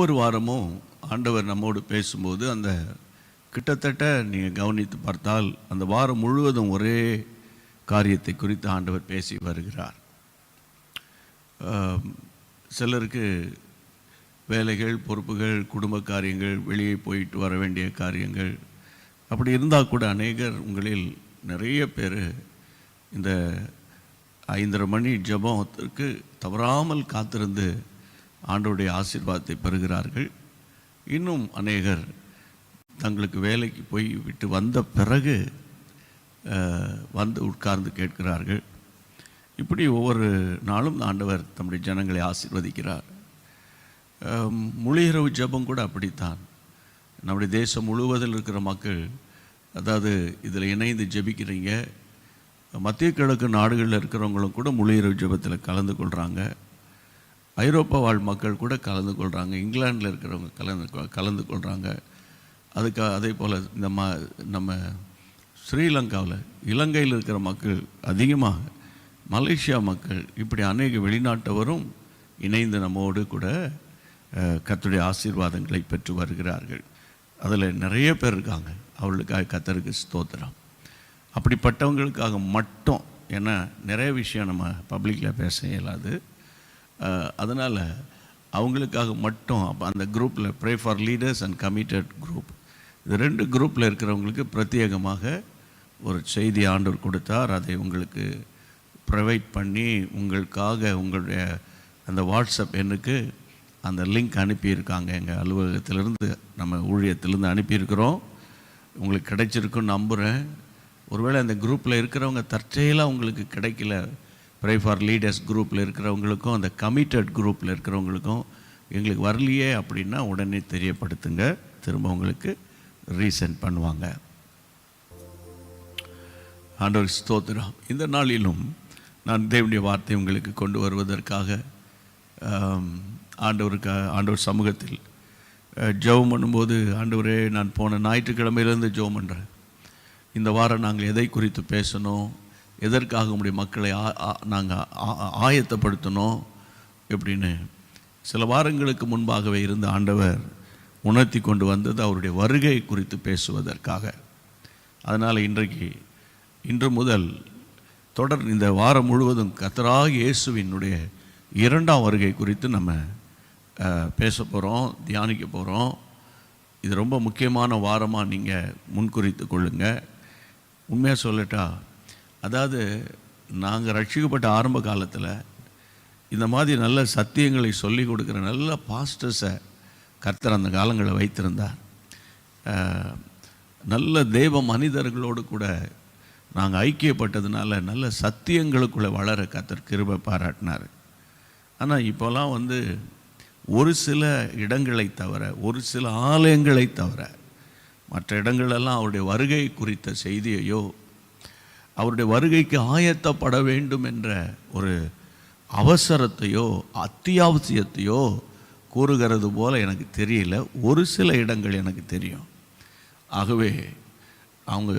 ஒவ்வொரு வாரமும் ஆண்டவர் நம்மோடு பேசும்போது அந்த கிட்டத்தட்ட நீங்கள் கவனித்து பார்த்தால் அந்த வாரம் முழுவதும் ஒரே காரியத்தை குறித்து ஆண்டவர் பேசி வருகிறார். சிலருக்கு வேலைகள், பொறுப்புகள், குடும்ப காரியங்கள், வெளியே போயிட்டு வர வேண்டிய காரியங்கள், அப்படி இருந்தால் கூட அநேகர் உங்களில் நிறைய பேர் இந்த 5:30 மணி ஜெபத்திற்கு தவறாமல் காத்திருந்து ஆண்டவருடைய ஆசீர்வாதத்தை பெறுகிறார்கள். இன்னும் அநேகர் தங்களுக்கு வேலைக்கு போய் விட்டு வந்த பிறகு வந்து உட்கார்ந்து கேட்கிறார்கள். இப்படி ஒவ்வொரு நாளும் ஆண்டவர் தம்முடைய ஜனங்களை ஆசீர்வதிக்கிறார். முழிஇரவு ஜெபம் கூட அப்படித்தான். நம்முடைய தேசம் முழுவதில் இருக்கிற மக்கள், அதாவது இதில் இணைந்து ஜெபிக்கிறீங்க. மத்திய கிழக்கு நாடுகளில் இருக்கிறவங்களும் கூட முழிஇரவு ஜெபத்தில் கலந்து கொள்கிறாங்க. ஐரோப்பா வாழ் மக்கள் கூட கலந்து கொள்கிறாங்க. இங்கிலாண்டில் இருக்கிறவங்க கலந்து கொள்கிறாங்க. அதே போல் நம்ம ஸ்ரீலங்காவில், இலங்கையில் இருக்கிற மக்கள் அதிகமாக, மலேசியா மக்கள், இப்படி அநேக வெளிநாட்டவரும் இணைந்து நம்மோடு கூட கர்த்தருடைய ஆசீர்வாதங்களை பெற்று வருகிறார்கள். அதில் நிறைய பேர் இருக்காங்க. அவர்களுக்காக கர்த்தருக்கு ஸ்தோத்திரம். அப்படிப்பட்டவங்களுக்காக மட்டும், ஏன்னா நிறைய விஷயம் நம்ம பப்ளிக்கில் பேச இயலாது, அதனால் அவங்களுக்காக மட்டும் அந்த குரூப்பில் pray for leaders and committed group, இது 2 குரூப்பில் இருக்கிறவங்களுக்கு பிரத்யேகமாக ஒரு செய்தி ஆண்டவர் கொடுத்தார். அதை உங்களுக்கு ப்ரொவைட் பண்ணி உங்களுக்காக உங்களுடைய அந்த வாட்ஸ்அப் எண்ணுக்கு அந்த லிங்க் அனுப்பியிருக்காங்க. எங்கள் அலுவலகத்திலேருந்து, நம்ம ஊழியத்திலேருந்து அனுப்பியிருக்கிறோம். உங்களுக்கு கிடைச்சிருக்குன்னு நம்புகிறேன். ஒருவேளை அந்த குரூப்பில் இருக்கிறவங்க தற்செயலாக உங்களுக்கு கிடைக்கல, ப்ரே ஃபார் லீடர்ஸ் குரூப்பில் இருக்கிறவங்களுக்கும் அந்த கமிட்டட் குரூப்பில் இருக்கிறவங்களுக்கும் எங்களுக்கு வரலையே அப்படின்னா உடனே தெரியப்படுத்துங்க. திரும்ப உங்களுக்கு ரீசெண்ட் பண்ணுவாங்க. ஆண்டவர் ஸ்தோத்திரம். இந்த நாளிலும் நான் தேவனுடைய வார்த்தை உங்களுக்கு கொண்டு வருவதற்காக ஆண்டவர் சமூகத்தில் ஜெபம் பண்ணும்போது, ஆண்டவரே, நான் போன ஞாயிற்றுக்கிழமையிலேருந்து ஜெபம் பண்ணுறேன். இந்த வாரம் நாங்கள் எதை குறித்து பேசணும், எதற்காக உங்களுடைய மக்களை நாங்கள் ஆயத்தப்படுத்தணும் எப்படின்னு சில வாரங்களுக்கு முன்பாகவே இருந்த ஆண்டவர் உணர்த்தி கொண்டு வந்தது அவருடைய வருகை குறித்து பேசுவதற்காக. அதனால் இன்று முதல் தொடர் இந்த வாரம் முழுவதும் கர்த்தராகிய இயேசுவினுடைய 2ஆம் வருகை குறித்து நம்ம பேச போகிறோம், தியானிக்க போகிறோம். இது ரொம்ப முக்கியமான வாரமாக நீங்கள் முன்குறித்து கொள்ளுங்கள். உண்மையாக சொல்லட்டா, அதாவது நாங்கள் ரட்சிக்கப்பட்ட ஆரம்ப காலத்தில் இந்த மாதிரி நல்ல சத்தியங்களை சொல்லி கொடுக்குற நல்ல பாஸ்டர்ஸை கர்த்தர் அந்த காலங்களில் வைத்திருந்தார். நல்ல தேவ மனிதர்களோடு கூட நாங்கள் ஐக்கியப்பட்டதுனால நல்ல சத்தியங்களுக்குள்ளே வளர கர்த்தர் கிருபை பாராட்டினார். ஆனால் இப்போலாம் ஒரு சில இடங்களை தவிர, ஒரு சில ஆலயங்களை தவிர, மற்ற இடங்களெல்லாம் அவருடைய வருகை குறித்த செய்தியையோ, அவருடைய வருகைக்கு ஆயத்தப்பட வேண்டும் என்ற ஒரு அவசரத்தையோ அத்தியாவசியத்தையோ கூறுகிறது போல் எனக்கு தெரியல. ஒரு சில இடங்கள் எனக்கு தெரியும். ஆகவே அவங்க,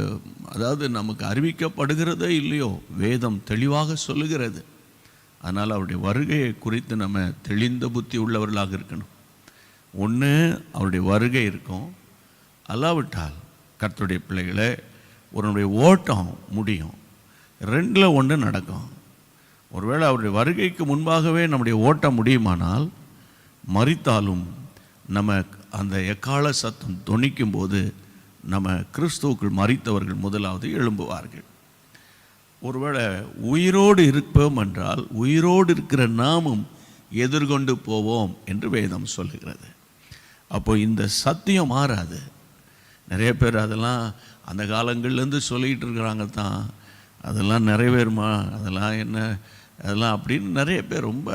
அதாவது நமக்கு அறிவிக்கப்படுகிறதோ இல்லையோ, வேதம் தெளிவாக சொல்லுகிறது. அதனால் அவருடைய வருகையை குறித்து நம்ம தெளிந்த புத்தி உள்ளவர்களாக இருக்கணும். ஒன்று, அவருடைய வருகை இருக்கும், அல்லாவிட்டால் கர்த்தருடைய பிள்ளைகளை ஒருவனுடைய ஓட்டம் முடியும். 2ல் 1 நடக்கும். ஒருவேளை அவருடைய வருகைக்கு முன்பாகவே நம்முடைய ஓட்டம் முடியுமானால், மரித்தாலும் நம்ம அந்த எக்கால சத்தம் தொனிக்கும் போது நம்ம கிறிஸ்துவுக்குள் மரித்தவர்கள் முதலாவது எழும்புவார்கள். ஒருவேளை உயிரோடு இருப்போம் என்றால், உயிரோடு இருக்கிற நாமும் எதிர்கொண்டு போவோம் என்று வேதம் சொல்லுகிறது. அப்போ இந்த சத்தியம் மாறாது. நிறைய பேர் அதெல்லாம் அந்த காலங்கள்லேருந்து சொல்லிகிட்டு இருக்கிறாங்க தான், அதெல்லாம் நிறைவேறுமா, அதெல்லாம் என்ன, அதெல்லாம் அப்படின்னு நிறைய பேர் ரொம்ப,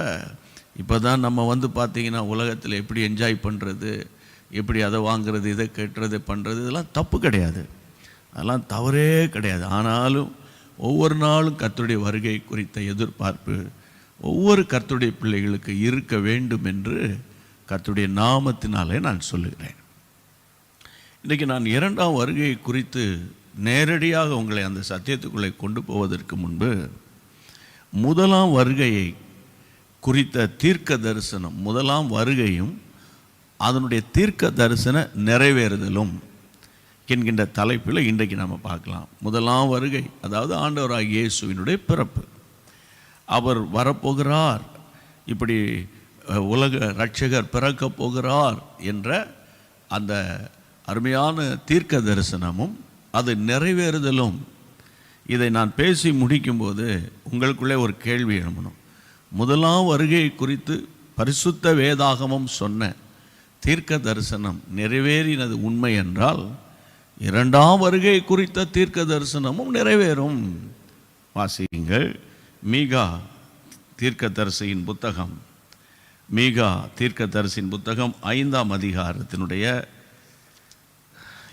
இப்போ தான் நம்ம பார்த்திங்கன்னா உலகத்தில் எப்படி என்ஜாய் பண்ணுறது, எப்படி அதை வாங்கிறது, இதை கட்டுறது, பண்ணுறது, இதெல்லாம் தப்பு கிடையாது, அதெல்லாம் தவறே கிடையாது. ஆனாலும் ஒவ்வொரு நாளும் கர்த்தருடைய வருகை குறித்த எதிர்பார்ப்பு ஒவ்வொரு கர்த்தருடைய பிள்ளைகளுக்கு இருக்க வேண்டும் என்று கர்த்தருடைய நாமத்தினாலே நான் சொல்லுகிறேன். இன்றைக்கி நான் 2ஆம் வருகை குறித்து நேரடியாக உங்களை அந்த சத்தியத்துக்குள்ளே கொண்டு போவதற்கு முன்பு, முதலாம் வருகையை குறித்த தீர்க்க தரிசனம், முதலாம் வருகையும் அதனுடைய தீர்க்க தரிசன நிறைவேறுதலும் என்கின்ற தலைப்பில் இன்றைக்கு நம்ம பார்க்கலாம். முதலாம் வருகை, அதாவது ஆண்டவராகிய இயேசுவினுடைய பிறப்பு. அவர் வரப்போகிறார், இப்படி உலக இரட்சகர் பிறக்கப் போகிறார் என்ற அந்த அருமையான தீர்க்க தரிசனமும் அது நிறைவேறுதலும். இதை நான் பேசி முடிக்கும்போது உங்களுக்குள்ளே ஒரு கேள்வி எழும்பணும். முதலாம் வருகை குறித்து பரிசுத்த வேதாகமம் சொன்ன தீர்க்க தரிசனம் நிறைவேறினது உண்மை என்றால், இரண்டாம் வருகை குறித்த தீர்க்க தரிசனமும் நிறைவேறும். வாசியுங்கள், மீகா தீர்க்கதரிசியின் புத்தகம், மீகா தீர்க்கதரிசியின் புத்தகம் 5ஆம் அதிகாரத்தினுடைய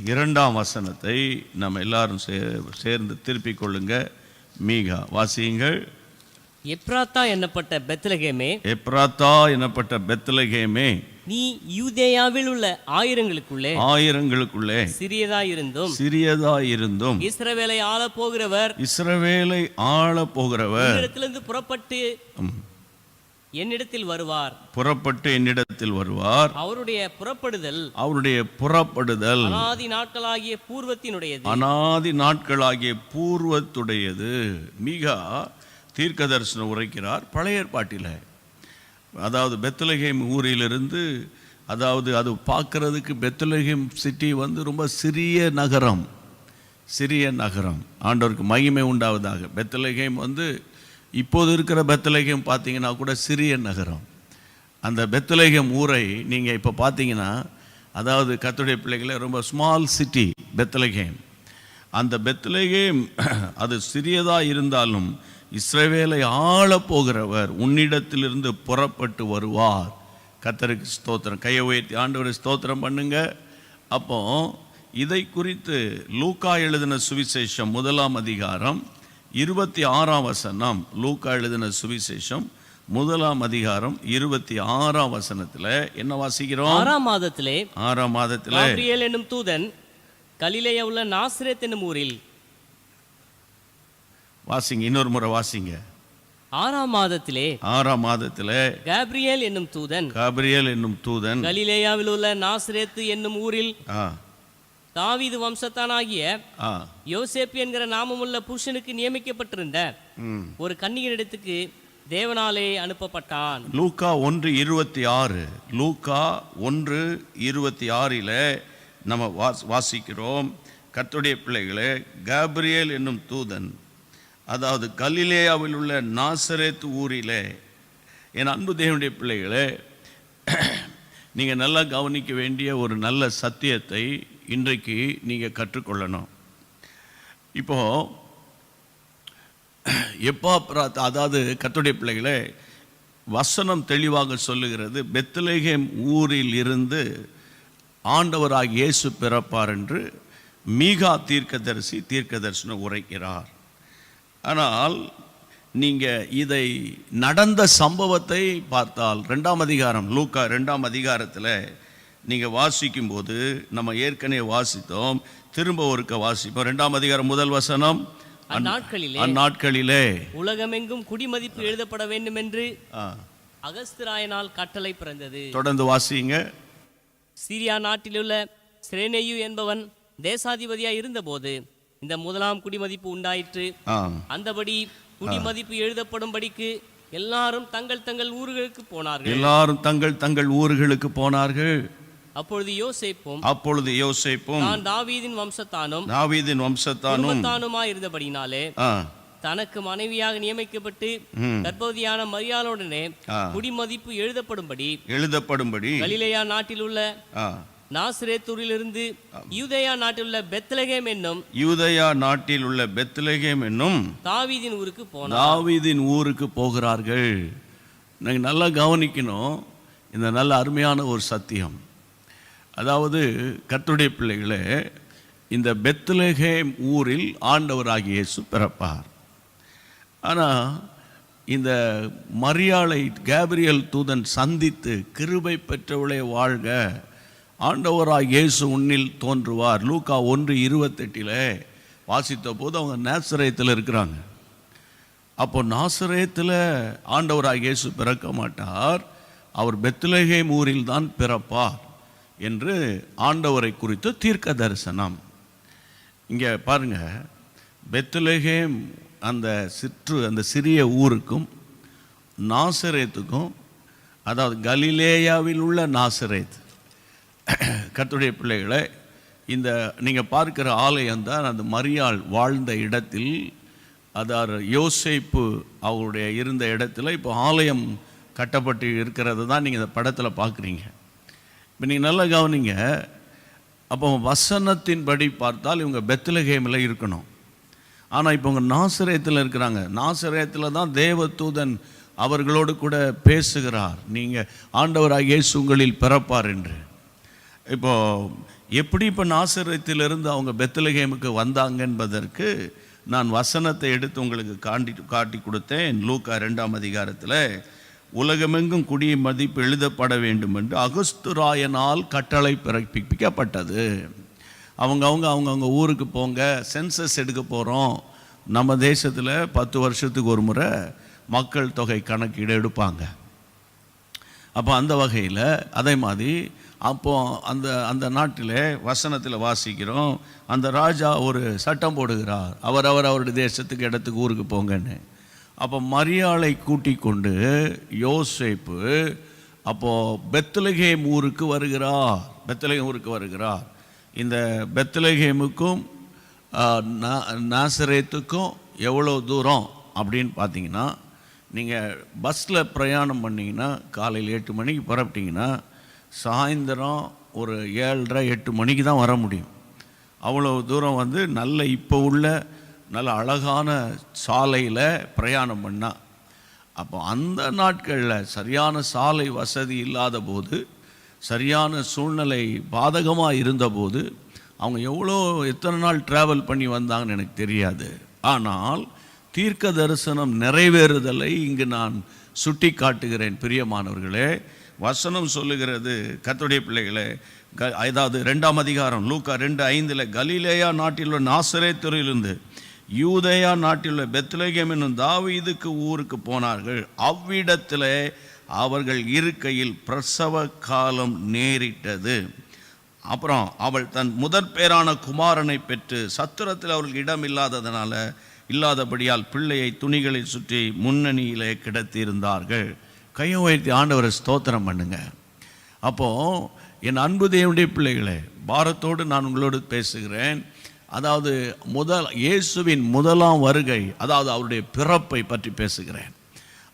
2ஆம் வசனத்தை நம்ம எல்லாரும் சேர்ந்து திருப்பிக் கொள்ளுங்க. மீகா வாசியுங்கள். எப்ராத்தா என்னப்பட்ட பெத்லகேமே, எப்ராத்தா என்னப்பட்ட பெத்லகேமே, நீ யூதேயாவில் உள்ள ஆயிரங்களுக்குள்ளே சிறியதாயிருந்தும் இஸ்ரவேலை ஆள போகிறவர் என்னிடத்திலிருந்து புறப்பட்டு என்னிடத்தில் வருவார். அவருடைய புறப்படுதல் அனாதி நாட்களாகிய பூர்வத்துடையது. மீகா தீர்க்க தரிசனம் உரைக்கிறார் பழைய ஏற்பாட்டில். அதாவது பெத்லகேம் ஊரிலிருந்து, அதாவது அது பார்க்கறதுக்கு பெத்லகேம் சிட்டி ரொம்ப சிறிய நகரம். ஆண்டவருக்கு மகிமை உண்டாவதாக. பெத்லகேம் இப்போது இருக்கிற பெத்லகேம் பார்த்தீங்கன்னா கூட சிறிய நகரம். அந்த பெத்லகேம் ஊரை நீங்கள் இப்போ பார்த்தீங்கன்னா, அதாவது கர்த்தருடைய பிள்ளைகளே, ரொம்ப ஸ்மால் சிட்டி பெத்லகேம். அந்த பெத்லகேம் அது சிறியதாக இருந்தாலும் இஸ்ரவேலை ஆள போகிறவர் உன்னிடத்திலிருந்து புறப்பட்டு வருவார். கர்த்தருக்கு ஸ்தோத்திரம். கையை உயர்த்தி ஆண்டவரை ஸ்தோத்திரம் பண்ணுங்க. அப்போ இதை குறித்து லூக்கா எழுதின சுவிசேஷம் 1ஆம் அதிகாரம் 26ஆம் வசனம். லூக்கா எழுதின சுவிசேஷம் 1ஆம் அதிகாரம் 26ஆம் வசனத்தில் என்ன வாசிக்கிறோம்? 6ஆம் மாதத்திலே காபிரியேல் என்னும் தூதன் கலிலேயா உள்ள நாசரேத் என்னும் ஊரில். வாசிங்க, இன்னொரு முறை வாசிங்க. 6ஆம் மாதத்திலே காபிரியேல் என்னும் தூதன் கலிலேயாவில் உள்ள நாசரேத் என்னும் ஊரில் தாவீது வம்சத்தானாகிய யோசேப்பு என்கிற நாமமுள்ள புருஷனுக்கு நியமிக்கப்பட்டிருந்த ஒரு கன்னிகையிடத்துக்கு தேவனாலே அனுப்பப்பட்டான். லூக்கா 1:26 நம்ம வாசிக்கிறோம். கர்த்தருடைய பிள்ளைகளே, காபிரியேல் என்னும் தூதன், அதாவது கலிலேயாவில் உள்ள நாசரேத் ஊரிலே. என் அன்பு தேவனுடைய பிள்ளைகளே, நீங்கள் நல்லா கவனிக்க வேண்டிய ஒரு நல்ல சத்தியத்தை இன்றைக்கு நீங்கள் கற்றுக்கொள்ளணும். இப்போது அதாவது கர்த்தருடைய பிள்ளைகளே, வசனம் தெளிவாக சொல்லுகிறது, பெத்லகேம் ஊரில் இருந்து ஆண்டவராகிய இயேசு பிறப்பார் என்று மீகா தீர்க்கதரிசனம் உரைக்கிறார். ஆனால் நீங்கள் இதை நடந்த சம்பவத்தை பார்த்தால் 2ஆம் அதிகாரம், லூக்கா 2ஆம் அதிகாரத்தில் நீங்கள் வாசிக்கும்போது, நம்ம ஏற்கனவே வாசித்தோம், திரும்ப ஒருக்க வாசிப்போம். 2ஆம் அதிகாரம் 1 வசனம். அந்நாட்களிலே உலகமெங்கும் குடிமதிப்பு எழுதப்பட வேண்டும் என்று அகஸ்திராயனால் கட்டளை பிறந்தது. தொடர்ந்து வாசிங்க. சீரியா நாட்டிலுள்ள சிரேனேயு என்பவன் தேசாதிபதியாய் இருந்தபோது இந்த முதலாம் குடிமதிப்பு உண்டாயிற்று. அந்தபடி குடிமதிப்பு எழுதப்படும்படிக்கு எல்லாரும் தங்கள் தங்கள் ஊர்களுக்கு போனார்கள். அப்பொழுது யோசேப்பும் தாவீதின் வம்சத்தானுமாய் இருந்தபடினாலே தனக்கு மனைவியாக நியமிக்கப்பட்டு கர்ப்பவதியான மரியாளுடனே குடிமதிப்பு எழுதப்படும்படி கலிலேயா நாட்டில் உள்ள நாசரேத்தூரிலிருந்து யூதேயா நாட்டில் உள்ள பெத்லகேம் என்னும் தாவீதின் ஊருக்கு போகிறார்கள். நீங்கள் நல்லா கவனிக்கணும். இந்த நல்ல அருமையான ஒரு சத்தியம். அதாவது கர்த்தருடைய பிள்ளைகளே, இந்த பெத்லகேம் ஊரில் ஆண்டவராகிய இயேசு பிறப்பார். ஆனால் இந்த மரியாளை காபிரியேல் தூதன் சந்தித்து, கிருபை பெற்றவளே வாழ்க, ஆண்டவராகிய இயேசு உன்னில் தோன்றுவார், லூக்கா 1:28 வாசித்த போது அவங்க நாசரேத்தில் இருக்கிறாங்க. அப்போ நாசரேத்தில் ஆண்டவராகிய இயேசு பிறக்க மாட்டார், அவர் பெத்லகேம் ஊரில் தான் பிறப்பார். என்று ஆண்டவரை குறித்து தீர்க்க தரிசனம். இங்கே பாருங்க, பெத்லகேம் அந்த சிறிய ஊருக்கும் நாசரேத்துக்கும், அதாவது கலிலேயாவில் உள்ள நாசரேத், கர்த்தருடைய பிள்ளைகளை, இந்த நீங்கள் பார்க்கிற ஆலயம் தான் அந்த மரியாள் வாழ்ந்த இடத்தில், அதாவது யோசேப்பு அவருடைய இருந்த இடத்துல இப்போ ஆலயம் கட்டப்பட்டு இருக்கிறது தான் நீங்கள் இந்த படத்தில் பார்க்குறீங்க. இப்போ நீங்கள் நல்லா கவனிங்க. அப்போ வசனத்தின்படி பார்த்தால் இவங்க பெத்லகேமில் இருக்கணும். ஆனால் இப்போ உங்கள் நாசரேத்தில் இருக்கிறாங்க. நாசரேத்தில் தான் தேவதூதன் அவர்களோடு கூட பேசுகிறார், நீங்கள் ஆண்டவராகிய இயேசு உங்களில் பிறப்பார் என்று. எப்படி இப்போ நாசரேத்திலிருந்து அவங்க பெத்லகேமுக்கு வந்தாங்க என்பதற்கு நான் வசனத்தை எடுத்து உங்களுக்கு காட்டி கொடுத்தேன். லூக்கா 2ஆம் அதிகாரத்தில், உலகமெங்கும் குடிய மதிப்பு எழுதப்பட வேண்டும் என்று அகஸ்துராயனால் கட்டளை பிறப்பிக்கப்பட்டது. அவங்கவுங்க ஊருக்கு போங்க, சென்சஸ் எடுக்க போகிறோம். நம்ம தேசத்தில் 10 வருஷத்துக்கு ஒரு முறை மக்கள் தொகை கணக்கீடு எடுப்பாங்க. அப்போ அந்த வகையில் அதே மாதிரி அப்போது அந்த நாட்டில் வசனத்தில் வாசிக்கிறோம், அந்த ராஜா ஒரு சட்டம் போடுகிறார், அவருடைய தேசத்துக்கு இடத்துக்கு ஊருக்கு போங்கன்னு. அப்போ மரியாளை கூட்டிக் கொண்டு யோசேப்பு அப்போது பெத்லகேம் ஊருக்கு வருகிறார். இந்த பெத்லகேமுக்கும் நாசரேத்துக்கும் எவ்வளோ தூரம் அப்படின்னு பார்த்தீங்கன்னா, நீங்கள் பஸ்ஸில் பிரயாணம் பண்ணிங்கன்னா காலையில் 8 மணிக்கு புறப்பட்டிங்கன்னா சாயந்தரம் ஒரு 7:30-8 மணிக்கு தான் வர முடியும். அவ்வளோ தூரம் நல்ல இப்போ உள்ள நல்ல அழகான சாலையில் பிரயாணம் பண்ணால். அப்போ அந்த நாட்களில் சரியான சாலை வசதி இல்லாத போது, சரியான சூழ்நிலை பாதகமாக இருந்தபோது அவங்க எத்தனை நாள் ட்ராவல் பண்ணி வந்தாங்கன்னு எனக்கு தெரியாது. ஆனால் தீர்க்க தரிசனம் நிறைவேறுதலை இங்கு நான் சுட்டி காட்டுகிறேன். பிரியமானவர்களே, வசனம் சொல்லுகிறது, கர்த்தருடைய பிள்ளைகளே, அதாவது 2ஆம் அதிகாரம் லூக்கா 2:5, கலிலேயா நாட்டில் உள்ள நாசரேத்திலிருந்து யூதேயா நாட்டில் உள்ள பெத்லகேம் என்னும் தாவீதுக்கு ஊருக்கு போனார்கள். அவ்விடத்தில் அவர்கள் இருக்கையில் பிரசவ காலம் நேரிட்டது. அப்புறம் அவள் தன் முதற் பேரான குமாரனை பெற்று சத்துரத்தில் அவர்களுக்கு இடம் இல்லாதபடியால் பிள்ளையை துணிகளில் சுற்றி முன்னணியிலே கிடத்தியிருந்தார்கள். கையை உயர்த்தி ஆண்டவரை ஸ்தோத்திரம் பண்ணுங்க. அப்போது என் அன்பு தேவனுடைய பிள்ளைகளே, பாரத்தோடு நான் உங்களோடு பேசுகிறேன். அதாவது இயேசுவின் முதலாம் வருகை, அதாவது அவருடைய பிறப்பை பற்றி பேசுகிறேன்.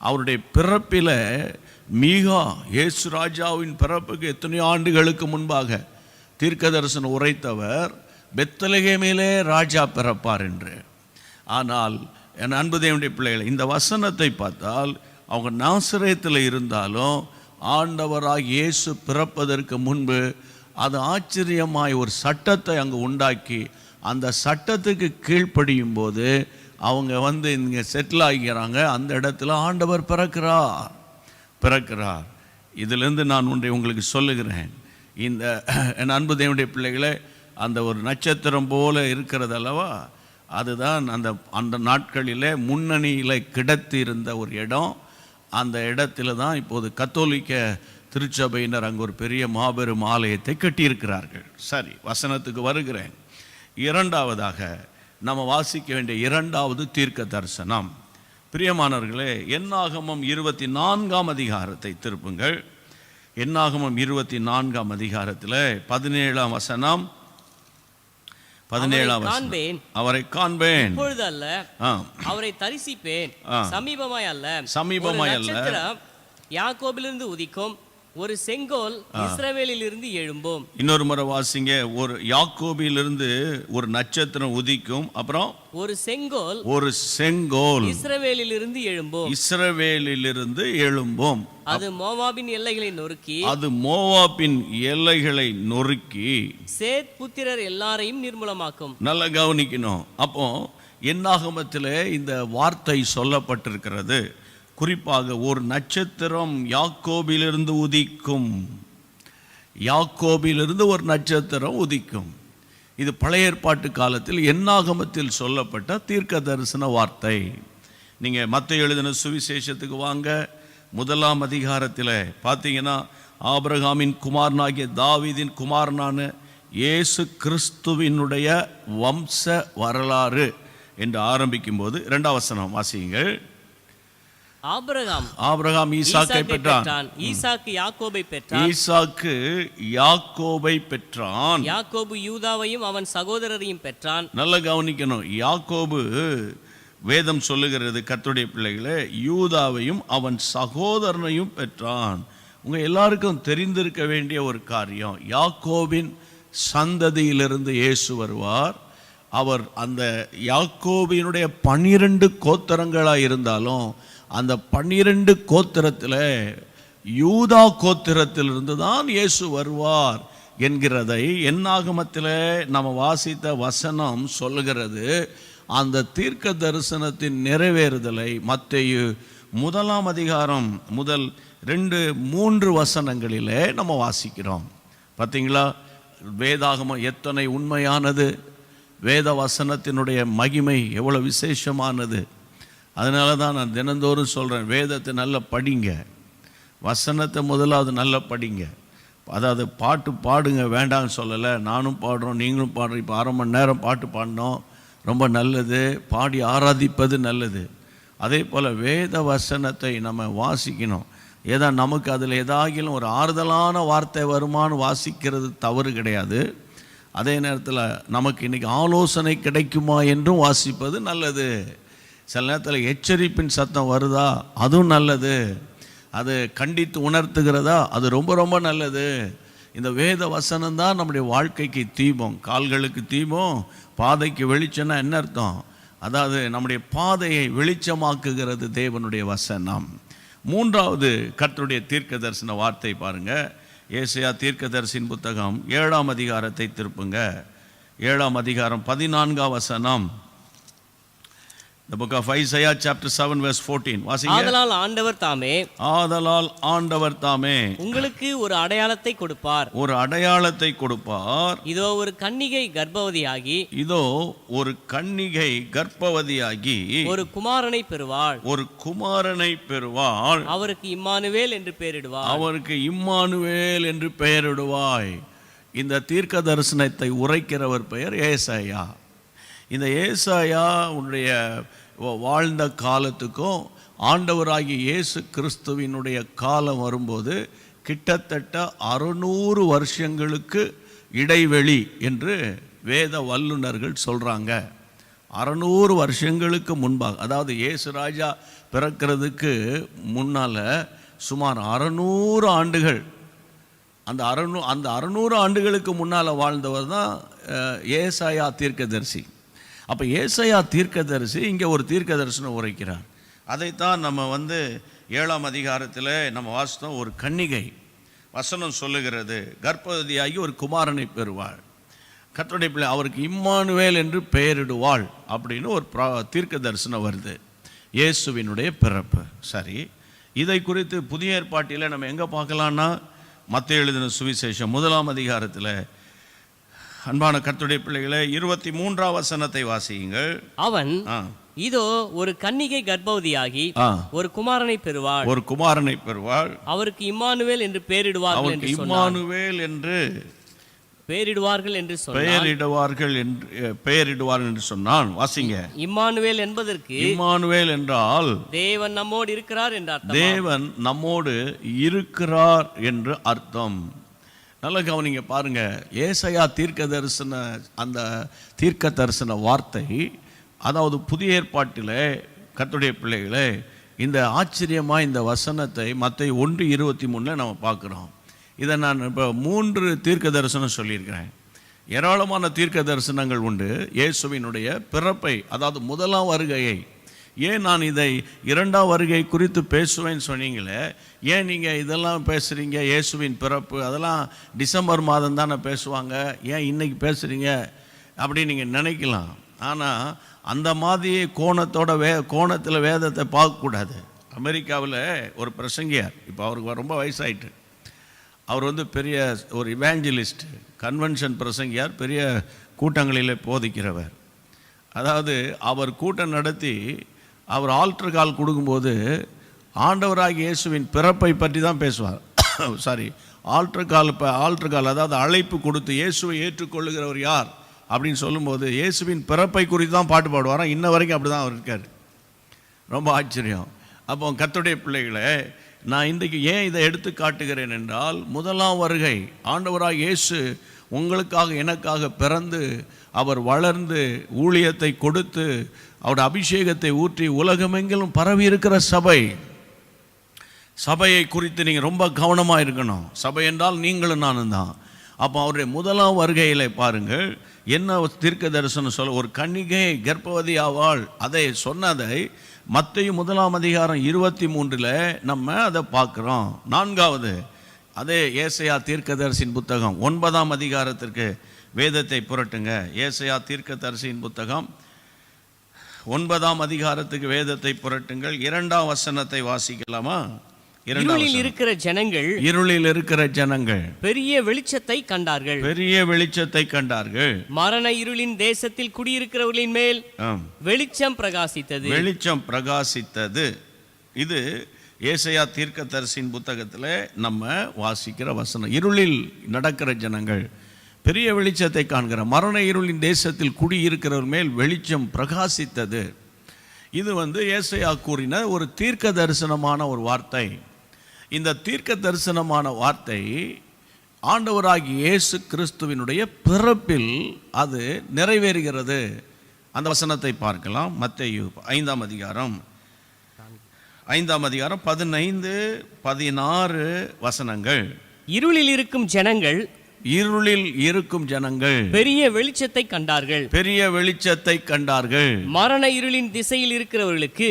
அவருடைய பிறப்பில் மீகா இயேசு ராஜாவின் பிறப்புக்கு எத்தனையோ ஆண்டுகளுக்கு முன்பாக தீர்க்க தரிசனம் உரைத்தவர் பெத்லகேமிலே ராஜா பிறப்பார் என்று. ஆனால் என் அன்பு தேவனுடைய பிள்ளைகளை, இந்த வசனத்தை பார்த்தால் அவங்க நாசரேத்தில் இருந்தாலும் ஆண்டவராக இயேசு பிறப்பதற்கு முன்பு அது ஆச்சரியமாய் ஒரு சட்டத்தை அங்கே உண்டாக்கி, அந்த சட்டத்துக்கு கீழ்ப்படியும் போது அவங்க இங்கே செட்டில் ஆகிறாங்க. அந்த இடத்துல ஆண்டவர் பிறக்கிறார். இதிலிருந்து நான் உங்களுக்கு சொல்லுகிறேன், இந்த என் அன்பு தேவனுடைய பிள்ளைகளை, அந்த ஒரு நட்சத்திரம் போல இருக்கிறது அல்லவா, அதுதான் அந்த நாட்களிலே முன்னணியில் கிடத்தி இருந்த ஒரு இடம். அந்த இடத்துல தான் இப்போது கத்தோலிக்க திருச்சபையினர் அங்கே ஒரு பெரிய மாபெரும் ஆலயத்தை கட்டியிருக்கிறார்கள். சரி, வசனத்துக்கு வருகிறேன். இரண்டாவதாக நம்ம வாசிக்க வேண்டிய 2வது தீர்க்க தரிசனம். பிரியமானவர்களே, என்னாகமம் 24ஆம் அதிகாரத்தை திருப்புங்கள். என்னாகமம் 24ஆம் அதிகாரத்தில் 17ஆம் வசனம். 17ஆம் வசனம், அவரை காண்பேன், இப்பொழுது அல்ல, அவரை தரிசிப்பேன், சமீபமாய் அல்ல. யாக்கோபிலிருந்து உதிக்கும் ஒரு செங்கோல் இஸ்ரவேலில் இருந்து எழும்பும். இன்னொரு முறை வாசிங்க. ஒரு யாக்கோபிலிருந்து ஒரு நட்சத்திரம் உதிக்கும், அப்புறம் ஒரு செங்கோல் இஸ்ரவேலில் இருந்து எழும்பும். அது மோவாபின் எல்லைகளை நொறுக்கி சேத் புத்திரர் எல்லாரையும் நிர்மூலமாக்கும். நல்லா கவனிக்கணும். அப்போ என்னாகமத்தில் இந்த வார்த்தை சொல்லப்பட்டிருக்கிறது. குறிப்பாக ஒரு நட்சத்திரம் யாக்கோபிலிருந்து ஒரு நட்சத்திரம் உதிக்கும். இது பழைய ஏற்பாட்டு காலத்தில் என்னாகமத்தில் சொல்லப்பட்ட தீர்க்க தரிசன வார்த்தை. நீங்கள் மத்தேயு எழுதின சுவிசேஷத்துக்கு வாங்க, 1ஆம் அதிகாரத்தில் பார்த்தீங்கன்னா ஆபிரகாமின் குமாரனாகிய தாவீதின் குமாரனான இயேசு கிறிஸ்துவினுடைய வம்ச வரலாறு என்று ஆரம்பிக்கும் போது 2ஆம் வசனம் வாசியுங்கள். ஆபிரகாம் ஈசாக்கை பெற்றான். ஈசாக்கு யாக்கோபை பெற்றான். ஈசாக்கு யாக்கோபை பெற்றான். யாக்கோபு யூதாவையும் அவன் சகோதரரையும் பெற்றான். நல்ல கவனிக்கணும். யாக்கோபு வேதம் சொல்லுகிறது கர்த்தருடைய பிள்ளைகளே, யூதாவையும் அவன் சகோதரனையும் பெற்றான். உங்க எல்லாருக்கும் தெரிந்திருக்க வேண்டிய ஒரு காரியம், யாக்கோபின் சந்ததியிலிருந்து இயேசு வருவார். அவர் அந்த யாக்கோபினுடைய 12 கோத்திரங்களாக இருந்தாலும் அந்த 12 கோத்திரத்தில் யூதா கோத்திரத்திலிருந்து தான் இயேசு வருவார் என்கிறதை என்னாகமத்தில் நம்ம வாசித்த வசனம் சொல்லுகிறது. அந்த தீர்க்க தரிசனத்தின் நிறைவேறுதலை மத்தேயு 1ஆம் அதிகாரம் முதல் 2-3 வசனங்களிலே நம்ம வாசிக்கிறோம். பார்த்தீங்களா, வேதாகமம் எத்தனை உண்மையானது, வேத வசனத்தினுடைய மகிமை எவ்வளோ விசேஷமானது. அதனால தான் நான் தினந்தோறும் சொல்கிறேன், வேதத்தை நல்லா படிங்க, வசனத்தை முதலாவது நல்லா படிங்க. அதாவது பாட்டு பாடுங்க வேண்டாம்னு சொல்லலை, நானும் பாடுறோம் நீங்களும் பாடுறோம். இப்போ 1/2 மணி நேரம் பாட்டு பாடினோம், ரொம்ப நல்லது. பாடி ஆராதிப்பது நல்லது. அதே போல் வேத வசனத்தை நம்ம வாசிக்கணும். ஏதா நமக்கு அதில் ஏதாகிலும் ஒரு ஆறுதலான வார்த்தை வருமானு வாசிக்கிறது தவறு கிடையாது. அதே நேரத்தில் நமக்கு இன்றைக்கி ஆலோசனை கிடைக்குமா என்றும் வாசிப்பது நல்லது. சில நேரத்தில் எச்சரிப்பின் சத்தம் வருதா, அதுவும் நல்லது. அது கண்டித்து உணர்த்துகிறதா, அது ரொம்ப ரொம்ப நல்லது. இந்த வேத வசனம்தான் நம்முடைய வாழ்க்கைக்கு தீபம், கால்களுக்கு தீபம், பாதைக்கு வெளிச்சம்னா என்ன அர்த்தம்? அதாவது நம்முடைய பாதையை வெளிச்சமாக்குகிறது தேவனுடைய வசனம். 3வது கர்த்தருடைய தீர்க்க தரிசன வார்த்தை பாருங்க. ஏசாயா தீர்க்கதரிசியின் புத்தகம் 7ஆம் அதிகாரத்தை திருப்புங்க. 7ஆம் அதிகாரம் 14ஆம் வசனம். The book of Isaiah chapter 7 verse 14 வாசிங்க. ஆதலால் ஆண்டவர் தாமே உங்களுக்கு ஒரு அடையாளத்தை கொடுப்பார். ஒரு அடையாளத்தை கொடுப்பார். இதோ ஒரு கன்னிகை கர்ப்பவதியாகி ஒரு குமாரனை பெறுவாள். அவருக்கு இம்மானுவேல் என்று பெயரிடுவாய். இந்த தீர்க்க தரிசனத்தை உரைக்கிறவர் பெயர் ஏசாயா. இந்த ஏசாயா உன்னுடைய வாழ்ந்த காலத்துக்கும் ஆண்டவராகிய இயேசு கிறிஸ்துவினுடைய காலம் வரும்போது கிட்டத்தட்ட 600 வருஷங்களுக்கு இடைவெளி என்று வேத வல்லுநர்கள் சொல்கிறாங்க. 600 வருஷங்களுக்கு முன்பாக, அதாவது இயேசு ராஜா பிறக்கிறதுக்கு முன்னால் சுமார் 600 ஆண்டுகள், அந்த 600 ஆண்டுகளுக்கு முன்னால் வாழ்ந்தவர் தான் ஏசாயா தீர்க்கதரிசி. அப்போ ஏசாயா தீர்க்கதரிசி இங்கே ஒரு தீர்க்க தரிசனம் உரைக்கிறார். அதைத்தான் நம்ம 7ஆம் அதிகாரத்தில் நம்ம வாசித்தோம். ஒரு கன்னிகை, வசனம் சொல்லுகிறது, கர்ப்பவதியாகி ஒரு குமாரனை பெறுவாள். கர்த்தருடைய பிள்ளை அவருக்கு இம்மானுவேல் என்று பெயரிடுவாள் அப்படின்னு ஒரு தீர்க்க தரிசனம் வருது. இயேசுவினுடைய பிறப்பு. சரி, இதை குறித்து புதிய ஏற்பாட்டில் நம்ம எங்கே பார்க்கலான்னா, மத்தேயு எழுதின சுவிசேஷம் 1ஆம் அதிகாரத்தில் அன்பான கர்த்தருடைய பிள்ளைகளை 23ஆம் வசனத்தை வாசியுங்கள். அவன் இதோ ஒரு கன்னிகை கர்ப்பவதியாகி ஒரு குமாரனை பெறுவாள். அவருக்கு இம்மானுவேல் என்று பெயரிடுவார்கள் என்று சொன்னான். வாசிங்க. இம்மானுவேல் என்பதற்கு, இம்மானுவேல் என்றால் தேவன் நம்மோடு இருக்கிறார் என்று அர்த்தம். தேவன் நம்மோடு இருக்கிறார் என்று அர்த்தம். நல்ல கவனிங்க பாருங்க. ஏசாயா தீர்க்க தரிசன வார்த்தை, அதாவது புதிய ஏற்பாட்டில் கர்த்தருடைய பிள்ளைகளே, இந்த ஆச்சரியமாக இந்த வசனத்தை மத்தேயு 1:23 நம்ம பார்க்குறோம். இதை நான் இப்போ 3 தீர்க்க தரிசனம் சொல்லியிருக்கிறேன். ஏராளமான தீர்க்க தரிசனங்கள் உண்டு. இயேசுவினுடைய பிறப்பை, அதாவது முதலாம் வருகையை. ஏன் நான் இதை 2ஆம் வருகை குறித்து பேசுவேன்னு சொன்னீங்களே, ஏன் நீங்கள் இதெல்லாம் பேசுகிறீங்க? இயேசுவின் பிறப்பு அதெல்லாம் டிசம்பர் மாதம் தானே பேசுவாங்க, ஏன் இன்னைக்கு பேசுகிறீங்க அப்படின்னு நீங்கள் நினைக்கலாம். ஆனால் அந்த மாதிரி கோணத்தில் வேதத்தை பார்க்கக்கூடாது. அமெரிக்காவில் ஒரு பிரசங்கியார், இப்போ அவருக்கு ரொம்ப வயசாயிட்டு, அவர் பெரிய ஒரு இவாஞ்சலிஸ்ட், கன்வென்ஷன் பிரசங்கியார், பெரிய கூட்டங்களில் போதிக்கிறவர். அதாவது அவர் கூட்டம் நடத்தி அவர் ஆல்டர் கால் கொடுக்கும்போது ஆண்டவராகிய இயேசுவின் பிறப்பை பற்றி தான் பேசுவார். சாரி ஆல்டர் கால் அதாவது அழைப்பு கொடுத்து இயேசுவை ஏற்றுக்கொள்ளுகிறவர் யார் அப்படின்னு சொல்லும்போது இயேசுவின் பிறப்பை குறித்து தான் பாட்டு பாடுவாராம். இன்ன வரைக்கும் அப்படி தான் அவர் இருக்கார். ரொம்ப ஆச்சரியம். அப்போ கர்த்தருடைய பிள்ளைகளை, நான் இன்றைக்கு ஏன் இதை எடுத்து காட்டுகிறேன் என்றால், முதலாம் வருகை ஆண்டவராக இயேசு உங்களுக்காக எனக்காக பிறந்து அவர் வளர்ந்து ஊழியத்தை கொடுத்து அவருடைய அபிஷேகத்தை ஊற்றி உலகமெங்கிலும் பரவி இருக்கிற சபையை குறித்து நீங்கள் ரொம்ப கவனமாக இருக்கணும். சபை என்றால் நீங்களும் நானும் தான். அப்போ அவருடைய முதலாம் வருகையில் பாருங்கள் என்ன தீர்க்க தரிசனம் சொல்ல, ஒரு கன்னிகை கர்ப்பவதி ஆவாள், அதை சொன்னதை மத்தேயு 1 அதிகாரம் 23 நம்ம அதை பார்க்குறோம். 4வது அதே ஏசாயா தீர்க்கதரிசியின் புத்தகம் 9 அதிகாரத்திற்கு வேதத்தை புரட்டுங்க. ஏசாயா தீர்க்கதரிசியின் புத்தகம் 9 அதிகாரத்துக்கு வேதத்தை புரட்டுங்கள். 2ஆம் வசனத்தை வாசிக்கலாமா? இருளில் இருக்கிற ஜனங்கள் பெரிய வெளிச்சத்தை கண்டார்கள். மரண இருளின் தேசத்தில் குடியிருக்கிறவர்களின் மேல் வெளிச்சம் பிரகாசித்தது. இது ஏசாயா தீர்க்கதரிசியின் புத்தகத்தில் நம்ம வாசிக்கிற வசனம். இருளில் நடக்கிற ஜனங்கள் பெரிய வெளிச்சத்தை காண்கிற, மரண இருளின் தேசத்தில் குடியிருக்கிறவர் மேல் வெளிச்சம் பிரகாசித்தது. இது ஏசாயா கூறின ஒரு தீர்க்க தரிசனமான ஒரு வார்த்தை. இந்த தீர்க்க தரிசனமான வார்த்தை ஆண்டவராகிய இயேசு கிறிஸ்துவினுடைய பிறப்பில் அது நிறைவேறுகிறது. அந்த வசனத்தை பார்க்கலாம். மத்தேயு 5ஆம் அதிகாரம் 15, 16 வசனங்கள். இருளில் இருக்கும் ஜனங்கள் பெரிய வெளிச்சத்தை கண்டார்கள். மரண இருளின் திசையில் இருக்கிறவர்களுக்கு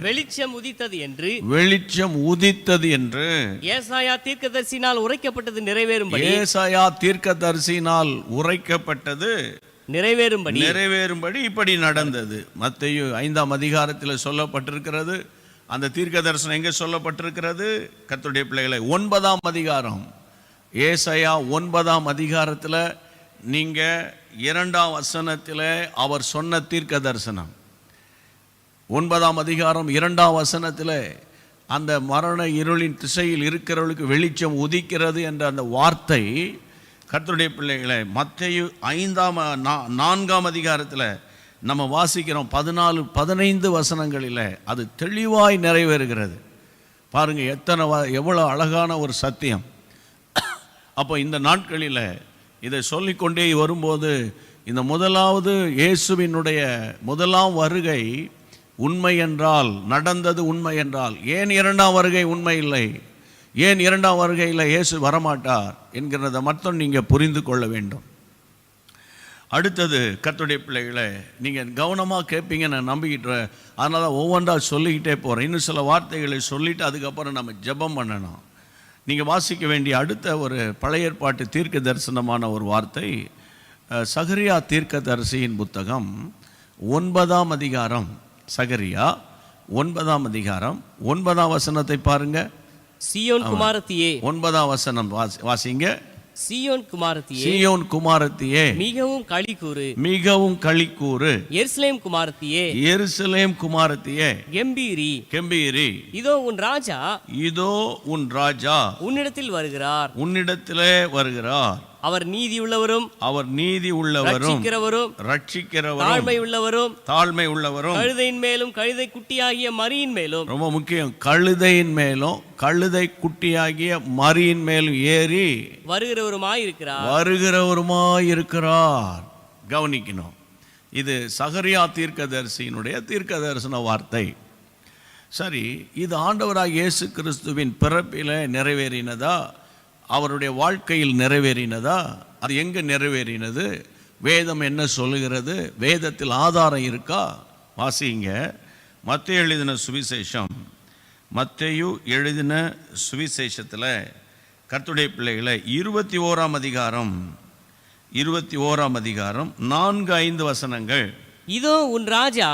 வெளிச்சம் உதித்தது என்று ஏசாயா தீர்க்கதரிசியினால் உரைக்கப்பட்டது நிறைவேறும்படி இப்படி நடந்தது. மத்தேயு 5ஆம் அதிகாரத்தில் சொல்லப்பட்டிருக்கிறது. அந்த தீர்க்க தரிசனம் எங்கே சொல்லப்பட்டிருக்கிறது? கர்த்தருடைய பிள்ளைகளை 9ஆம் அதிகாரம், ஏசாயா 9ஆம் அதிகாரத்தில் நீங்கள் 2ஆம் வசனத்தில் அவர் சொன்ன தீர்க்க தரிசனம். 9ஆம் அதிகாரம் 2ஆம் வசனத்தில் அந்த மரண இருளின் திசையில் இருக்கிறவர்களுக்கு வெளிச்சம் உதிக்கிறது என்ற அந்த வார்த்தை கர்த்தருடைய பிள்ளைகளை மத்தேயு 4ஆம் அதிகாரத்தில் நம்ம வாசிக்கிறோம். 14, 15 வசனங்களில் அது தெளிவாய் நிறைவேறுகிறது. பாருங்கள் எவ்வளோ அழகான ஒரு சத்தியம். அப்போ இந்த நாட்களில் இதை சொல்லிக்கொண்டே வரும்போது இந்த முதலாவது இயேசுவினுடைய முதலாம் வருகை உண்மை என்றால், நடந்தது உண்மை என்றால், ஏன் 2ஆம் வருகை உண்மை இல்லை, ஏன் 2ஆம் வருகையில் இயேசு வரமாட்டார் என்கிறத மட்டும் நீங்கள் புரிந்து கொள்ள வேண்டும். அடுத்தது கர்த்தருடைய பிள்ளைகளை, நீங்கள் கவனமாக கேட்பீங்க நான் நம்பிக்கிட்டேன். அதனால் தான் ஒவ்வொன்றா சொல்லிக்கிட்டே போகிறேன். இன்னும் சில வார்த்தைகளை சொல்லிவிட்டு அதுக்கப்புறம் நம்ம ஜெபம் பண்ணணும். நீங்கள் வாசிக்க வேண்டிய அடுத்த ஒரு பழைய ஏற்பாட்டு தீர்க்க தரிசனமான ஒரு வார்த்தை சகரியா தீர்க்கதரிசியின் புத்தகம் 9ஆம் அதிகாரம். சகரியா 9ஆம் அதிகாரம் 9ஆம் வசனத்தை பாருங்க. சீயோன் குமாரத்தியே, 9ஆம் வசனம் வாசிங்க. சீயோன் குமாரத்தியே மிகவும் களிக்கூறு. எருசலேம் குமாரத்தியே கெம்பீரி. இதோ உன் ராஜா உன்னிடத்திலே வருகிறார். அவர் நீதி உள்ளவரும் தாழ்மை உள்ளவரும் கழுதையின் மேலும் கழுதை குட்டியாகிய மரியின் மேலும், ரொம்ப முக்கியம், கழுதையின் மேலும் கழுதை குட்டியாகிய மரியின் மேலும் ஏறி வருகிறவருமாயிருக்கிறார். கவனிக்கணும், இது சகரியா தீர்க்கதரிசியினுடைய தீர்க்க தரிசன வார்த்தை. சரி, இது ஆண்டவராகிய இயேசு கிறிஸ்துவின் பிறப்பில் நிறைவேறினதா, அவருடைய வாழ்க்கையில் நிறைவேறினதா? அது எங்கே நிறைவேறினது? வேதம் என்ன சொல்லுகிறது? வேதத்தில் ஆதாரம் இருக்கா? வாசிங்க. மத்தேயு எழுதின சுவிசேஷத்தில் கர்த்தருடைய பிள்ளைகளை 21ஆம் அதிகாரம் 4-5 வசனங்கள். இதோ உன் ராஜா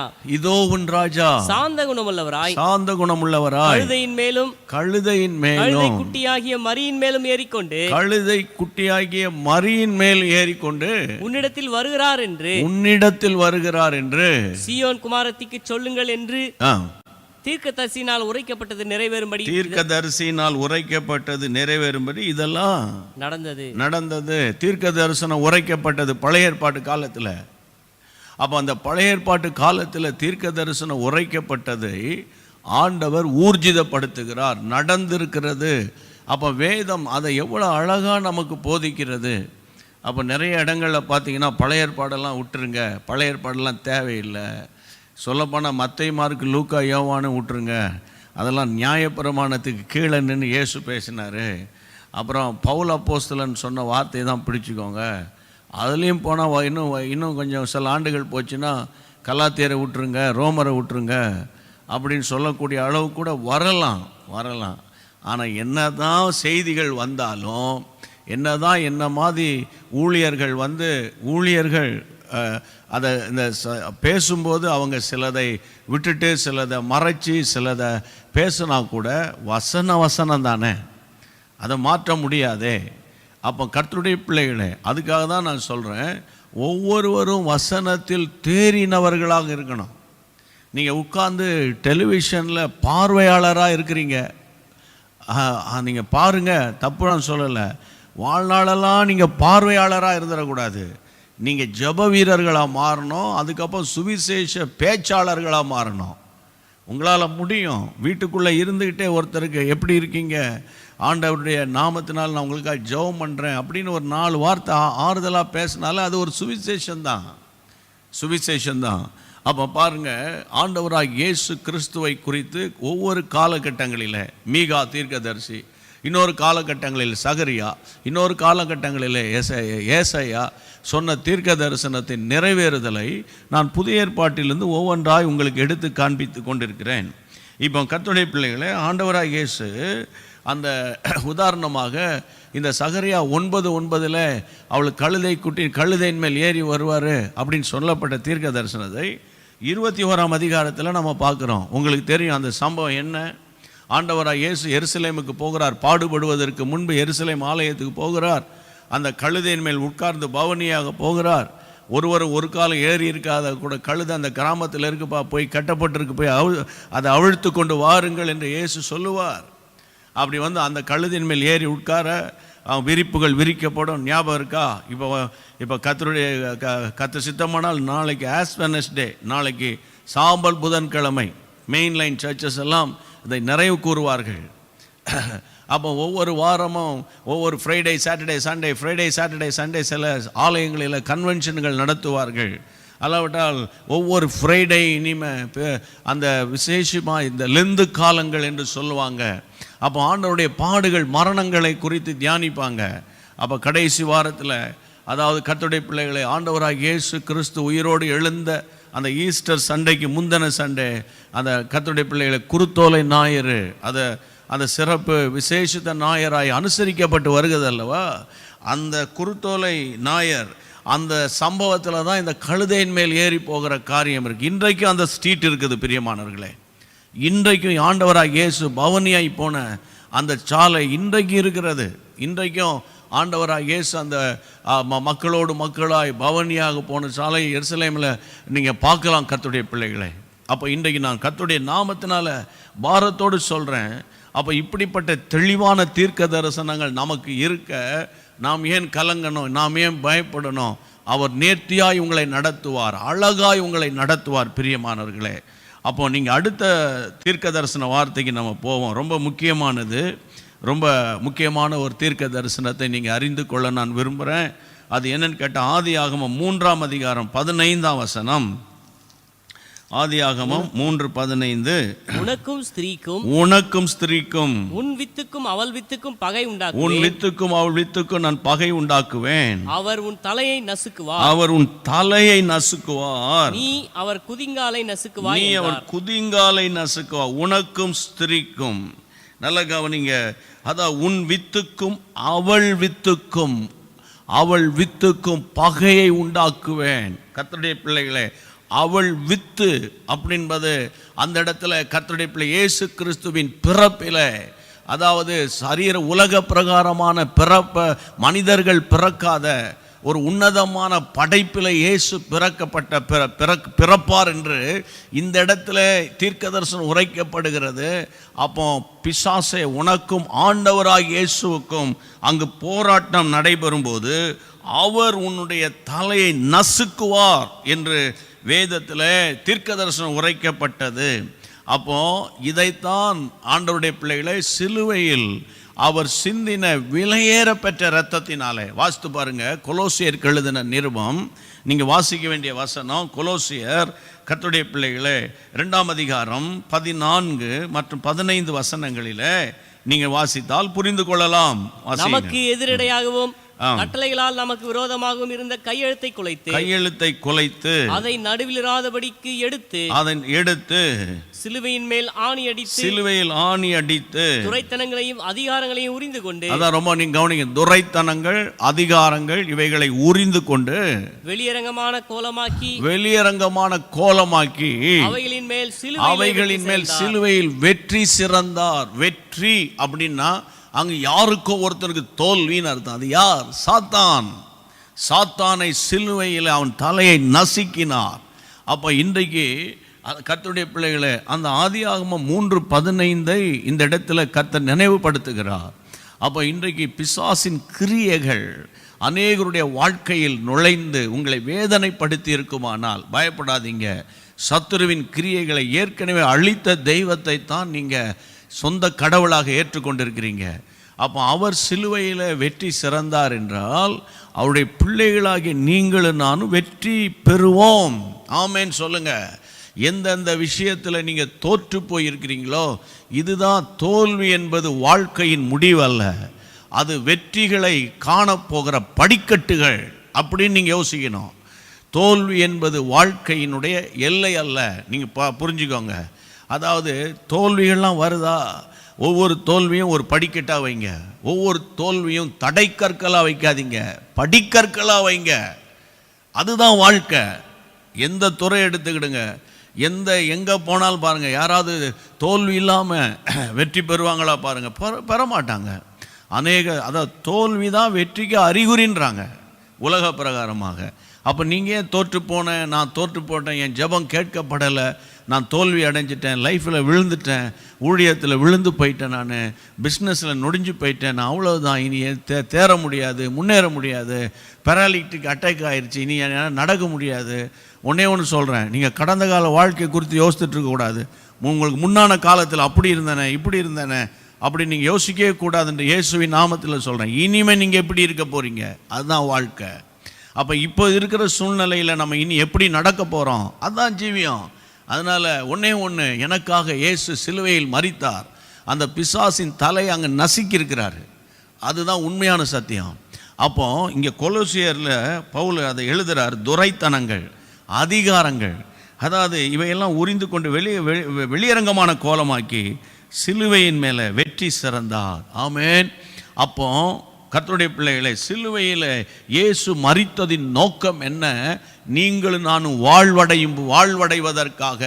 சாந்த குணமுள்ளவராய் கழுதையின் மேலும் கழுதை குட்டியாகிய மரியின் மேலும் ஏறிக்கொண்டு உன்னிடத்தில் வருகிறார் என்று சீயோன் குமாரத்திக்கு சொல்லுங்கள் என்று தீர்க்கதரிசியினால் உரைக்கப்பட்டது நிறைவேறும்படி தீர்க்கதரிசியினால் உரைக்கப்பட்டது நிறைவேறும்படி இதெல்லாம் நடந்தது. தீர்க்க தரிசனம் உரைக்கப்பட்டது பழைய ஏற்பாட்டு காலத்தில். அப்போ அந்த பழைய ஏற்பாட்டு காலத்தில் தீர்க்க தரிசனம் உரைக்கப்பட்டதை ஆண்டவர் ஊர்ஜிதப்படுத்துகிறார், நடந்திருக்கிறது. அப்போ வேதம் அதை எவ்வளோ அழகாக நமக்கு போதிக்கிறது. அப்போ நிறைய இடங்களில் பார்த்தீங்கன்னா பழைய ஏற்பாடெல்லாம் விட்டுருங்க, பழைய ஏற்பாடெல்லாம் தேவையில்லை. சொல்லப்போனால் மத்தேயு, மார்க்கு, லூக்கா, யோவானு விட்டுருங்க, அதெல்லாம் நியாயப்பிரமாணத்துக்கு கீழே நின்று இயேசு பேசினார். அப்புறம் பவுல் அப்போஸ்தலன் சொன்ன வார்த்தையை தான் பிடிச்சிக்கோங்க. அதுலேயும் போனால் இன்னும் கொஞ்சம் சில ஆண்டுகள் போச்சுன்னா கலாத்தியரை விட்டுருங்க, ரோமரை விட்டுருங்க அப்படின்னு சொல்லக்கூடிய அளவு கூட வரலாம். ஆனால் என்ன தான் செய்திகள் வந்தாலும், என்ன தான் என்ன மாதிரி ஊழியர்கள் அதை இந்த பேசும்போது அவங்க சிலதை விட்டுட்டு சிலதை மறைச்சி சிலதை பேசுனா கூட வசனம் தானே, அதை மாற்ற முடியாதே. அப்போ கர்த்தருடைய பிள்ளைகளே, அதுக்காக தான் நான் சொல்கிறேன், ஒவ்வொருவரும் வசனத்தில் தேறினவர்களாக இருக்கணும். நீங்கள் உட்கார்ந்து டெலிவிஷனில் பார்வையாளராக இருக்கிறீங்க, நீங்கள் பாருங்கள், தப்பு நான் சொல்லலை. வாழ்நாளெல்லாம் நீங்கள் பார்வையாளராக இருந்துடக்கூடாது. நீங்கள் ஜெப வீரர்களாக மாறணும். அதுக்கப்புறம் சுவிசேஷ பேச்சாளர்களாக மாறணும். உங்களால் முடியும். வீட்டுக்குள்ளே இருந்துக்கிட்டே ஒருத்தருக்கு எப்படி இருக்கீங்க, ஆண்டவருடைய நாமத்தினால் நான் உங்களுக்காக ஜெபம் பண்ணுறேன் அப்படின்னு ஒரு 4 வார்த்தை ஆறுதலாக பேசினாலும் அது ஒரு சுவிசேஷந்தான். அப்போ பாருங்கள், ஆண்டவராக இயேசு கிறிஸ்துவை குறித்து ஒவ்வொரு காலகட்டங்களில் மீகா தீர்க்கதரிசி, இன்னொரு காலகட்டங்களில் சகரியா, இன்னொரு காலகட்டங்களில் ஏசாயா சொன்ன தீர்க்க தரிசனத்தின் நிறைவேறுதலை நான் புதிய ஏற்பாட்டிலிருந்து ஒவ்வொன்றாய் உங்களுக்கு எடுத்து காண்பித்து கொண்டிருக்கிறேன். இப்போ கர்த்தருடைய பிள்ளைகளே, ஆண்டவராக இயேசு அந்த உதாரணமாக இந்த சகரியா 9:9 அவளுக்கு கழுதையின் மேல் ஏறி வருவார் அப்படின்னு சொல்லப்பட்ட தீர்க்க தரிசனத்தை 21ஆம் அதிகாரத்தில் நம்ம பார்க்குறோம். உங்களுக்கு தெரியும் அந்த சம்பவம் என்ன. ஆண்டவராக இயேசு எருசலேமுக்கு போகிறார். பாடுபடுவதற்கு முன்பு எருசலேம் ஆலயத்துக்கு போகிறார். அந்த கழுதையின் மேல் உட்கார்ந்து பவனியாக போகிறார். ஒரு காலம் ஏறி இருக்காத கூட கழுதை அந்த கிராமத்தில் இருக்குப்பா, போய் கட்டப்பட்டிருக்கு, போய் அதை அவிழ்த்து கொண்டு வாருங்கள் என்று இயேசு சொல்லுவார். அப்படி வந்து அந்த கழுதையின் மேல் ஏறி உட்கார விரிப்புகள் விரிக்கப்படும். ஞாபகம் இருக்கா? இப்போ கர்த்தருடைய சித்தமானால் நாளைக்கு ஆஸ் வெட்னஸ்டே, நாளைக்கு சாம்பல் புதன்கிழமை மெயின்லைன் சர்ச்சஸ் எல்லாம் இதை நிறைவு கூறுவார்கள். அப்போ ஒவ்வொரு வாரமும் ஒவ்வொரு ஃப்ரைடே சாட்டர்டே சண்டே சில ஆலயங்களில் கன்வென்ஷன்கள் நடத்துவார்கள். அல்லாவிட்டால் ஒவ்வொரு ஃப்ரைடே இனிமேல் அந்த விசேஷமாக இந்த லெந்து காலங்கள் என்று சொல்லுவாங்க. அப்போ ஆண்டவருடைய பாடுகள் மரணங்களை குறித்து தியானிப்பாங்க. அப்போ கடைசி வாரத்தில், அதாவது கர்த்தருடைய பிள்ளைகளை, ஆண்டவராக இயேசு கிறிஸ்து உயிரோடு எழுந்த அந்த ஈஸ்டர் சண்டைக்கு முந்தின சண்டே அந்த கர்த்தருடைய பிள்ளைகளை குருத்தோலை ஞாயிறு, அந்த சிறப்பு விசேஷித்த ஞாயிறாய் அனுசரிக்கப்பட்டு வருகிறது அல்லவா. அந்த குருத்தோலை ஞாயிறு அந்த சம்பவத்தில் தான் இந்த கழுதையின் மேல் ஏறி போகிற காரியம் இருக்குது. இன்றைக்கும் அந்த ஸ்ட்ரீட் இருக்குது பிரியமானவர்களே. இன்றைக்கும் ஆண்டவராக இயேசு பவனியாய் போன அந்த சாலை இன்றைக்கு இருக்கிறது. இன்றைக்கும் ஆண்டவராக இயேசு அந்த மக்களோடு மக்களாய் பவனியாக போன சாலை எருசலேமில் நீங்கள் பார்க்கலாம் கர்த்தருடைய பிள்ளைகளை. அப்போ இன்றைக்கு நான் கர்த்தருடைய நாமத்தினால பாரத்தோடு சொல்கிறேன். அப்போ இப்படிப்பட்ட தெளிவான தீர்க்க தரிசனங்கள் நமக்கு இருக்க நாம் ஏன் கலங்கணும், நாம் ஏன் பயப்படணும்? அவர் நேர்த்தியாய் உங்களை நடத்துவார், அழகாய் உங்களை நடத்துவார் பிரியமானவர்களே. அப்போ நீங்கள் அடுத்த தீர்க்க தரிசன வார்த்தைக்கு நம்ம போவோம். ரொம்ப முக்கியமான ஒரு தீர்க்க தரிசனத்தை நீங்கள் அறிந்து கொள்ள நான் விரும்புகிறேன். அது என்னன்னு கேட்டால் ஆதியாகமம் 3ஆம் அதிகாரம் 15ஆம் வசனம். ஆதியாகமம் 3:15. உனக்கும் ஸ்திரீக்கும் உன் வித்துக்கும் அவள் வித்துக்கும் பகை உண்டாக்குவேன். உன் வித்துக்கும் அவள் வித்துக்கும் நான் பகை உண்டாக்குவேன். அவர் உன் தலையை நசுக்குவார். நீ அவர் குதிங்காலை நசுக்குவாய். உனக்கும் ஸ்திரீக்கும், நல்ல கவனிங்க, அதான் உன் வித்துக்கும் அவள் வித்துக்கும் பகையை உண்டாக்குவேன். கர்த்தருடைய பிள்ளைகளே, அவள் வித்து அப்படின்பது அந்த இடத்துல கர்த்தருடைய பிள்ளை இயேசு கிறிஸ்துவின் பிறப்பில், அதாவது சரீர உலக பிரகாரமான பிறப்ப மனிதர்கள் பிறக்காத ஒரு உன்னதமான படைப்பில் இயேசு பிறப்பார் என்று இந்த இடத்துல தீர்க்கதரிசனம் உரைக்கப்படுகிறது. அப்போ பிசாசே, உனக்கும் ஆண்டவராகிய இயேசுவுக்கும் அங்கு போராட்டம் நடைபெறும்போது அவர் உன்னுடைய தலையை நசுக்குவார் என்று வேதத்தில் தீர்க்கதரிசனம் உரைக்கப்பட்டது. அப்போ இதைத்தான் ஆண்டவருடைய பிள்ளைகளை சிலுவையில் அவர் சிந்தின விலையேற பெற்ற இரத்தத்தினாலே, வாசித்து பாருங்க கொலோசியருக்கு எழுதின நிருபம், நீங்க வாசிக்க வேண்டிய வசனம் கொலோசியர் கர்த்தருடைய பிள்ளைகளே 2ஆம் அதிகாரம் 14 மற்றும் 15 வசனங்களிலே நீங்க வாசித்தால் புரிந்து கொள்ளலாம். நமக்கு எதிரடையாகவும் கட்டளைகளால் நமக்கு விரோதமாகவும் இருந்த கையெழுத்தை குலைத்து அதை நடுவில் இராதபடிக்கு எடுத்து சிலுவையின் மேல் ஆணி அடித்து துரைத்தனங்களையும் அதிகாரங்களையும் உரிந்து கொண்டு, அதான் ரொம்ப நீங்க கவனிங்க, துரைத்தனங்கள் அதிகாரங்கள் இவைகளை உரிந்து கொண்டு வெளியரங்கமான கோலமாக்கி அவைகளின் மேல் சிலுவையில் வெற்றி சிறந்தார். வெற்றி அப்படின்னா அங்கு யாருக்கோ ஒருத்தருக்கு தோல்வின்னு அர்த்தம். அது யார்? சாத்தானை சிலுவையில் அவன் தலையை நசுக்கினார். அப்போ இன்றைக்கு கர்த்தருடைய பிள்ளைகளை அந்த ஆதியாகமம் 3:15 இந்த இடத்துல கர்த்தர் நினைவுபடுத்துகிறார். அப்போ இன்றைக்கு பிசாசின் கிரியைகள் அநேகருடைய வாழ்க்கையில் நுழைந்து உங்களை வேதனைப்படுத்தி இருக்குமானால் பயப்படாதீங்க. சத்துருவின் கிரியைகளை ஏற்கனவே அழித்த தெய்வத்தை தான் நீங்கள் சொந்த கடவுளாக ஏற்றுக்கொண்டிருக்கிறீங்க. அப்போ அவர் சிலுவையில் வெற்றி சிறந்தார் என்றால் அவருடைய பிள்ளைகளாகிய நீங்களும் நானும் வெற்றி பெறுவோம். ஆமேன்னு சொல்லுங்க. எந்தெந்த விஷயத்தில் நீங்கள் தோற்று போயிருக்கிறீங்களோ, இதுதான் தோல்வி என்பது வாழ்க்கையின் முடிவல்ல, அது வெற்றிகளை காணப்போகிற படிக்கட்டுகள் அப்படின்னு நீங்கள் யோசிக்கணும். தோல்வி என்பது வாழ்க்கையினுடைய எல்லை அல்ல. நீங்கள் புரிஞ்சுக்கோங்க. அதாவது தோல்விகள்லாம் வருதா, ஒவ்வொரு தோல்வியும் ஒரு படிக்கட்டாக வைங்க. ஒவ்வொரு தோல்வியும் தடைக்கற்களாக வைக்காதீங்க, படிக்கற்களாக வைங்க. அதுதான் வாழ்க்கை. எந்த துறை எடுத்துக்கிடுங்க, எங்கே போனாலும் பாருங்கள், யாராவது தோல்வி இல்லாமல் வெற்றி பெறுவாங்களா பாருங்கள், பெற மாட்டாங்க. அதாவது தோல்வி தான் வெற்றிக்கு அறிகுறின்றாங்க உலக பிரகாரமாக. அப்போ நீங்கள் தோற்று போனேன், நான் தோற்று போட்டேன், என் ஜெபம் கேட்கப்படலை, நான் தோல்வி அடைஞ்சிட்டேன், லைஃப்பில் விழுந்துட்டேன், ஊழியத்தில் விழுந்து போயிட்டேன், நான் பிஸ்னஸில் நொடிஞ்சு போயிட்டேன், நான் அவ்வளோதான், இனி தேர முடியாது, முன்னேற முடியாது, பேராலிட்டிக் அட்டாக் ஆயிடுச்சு, இனி நடக்க முடியாது. ஒன்று சொல்கிறேன், நீங்கள் கடந்த கால வாழ்க்கை குறித்து யோசித்துட்டு இருக்கக்கூடாது. உங்களுக்கு முன்னான காலத்தில் அப்படி இருந்தேனே இப்படி இருந்தேனே அப்படி நீங்கள் யோசிக்கவே கூடாதுன்ற இயேசுவின் நாமத்தில் சொல்கிறேன். இனிமேல் நீங்கள் எப்படி இருக்க போகிறீங்க, அதுதான் வாழ்க்கை. அப்போ இப்போ இருக்கிற சூழ்நிலையில் நம்ம இனி எப்படி நடக்க போகிறோம், அதுதான் ஜீவியம். அதனால் ஒன்று எனக்காக இயேசு சிலுவையில் மரித்தார், அந்த பிசாசின் தலையை அங்கே நசுக்கியிருக்கிறாரு, அதுதான் உண்மையான சத்தியம். அப்போ இங்கே கொலோசியரில் பவுல் அதை எழுதுகிறார். துரைத்தனங்கள் அதிகாரங்கள், அதாவது இவையெல்லாம் உரிந்து கொண்டு வெளியரங்கமான கோலமாக்கி சிலுவையின் மேலே வெற்றி சிறந்தார். ஆமேன். அப்போ கர்த்தருடைய பிள்ளைகளை, சிலுவையில் இயேசு மரித்ததின் நோக்கம் என்ன? நீங்களும் நானும் வாழ்வடைவதற்காக.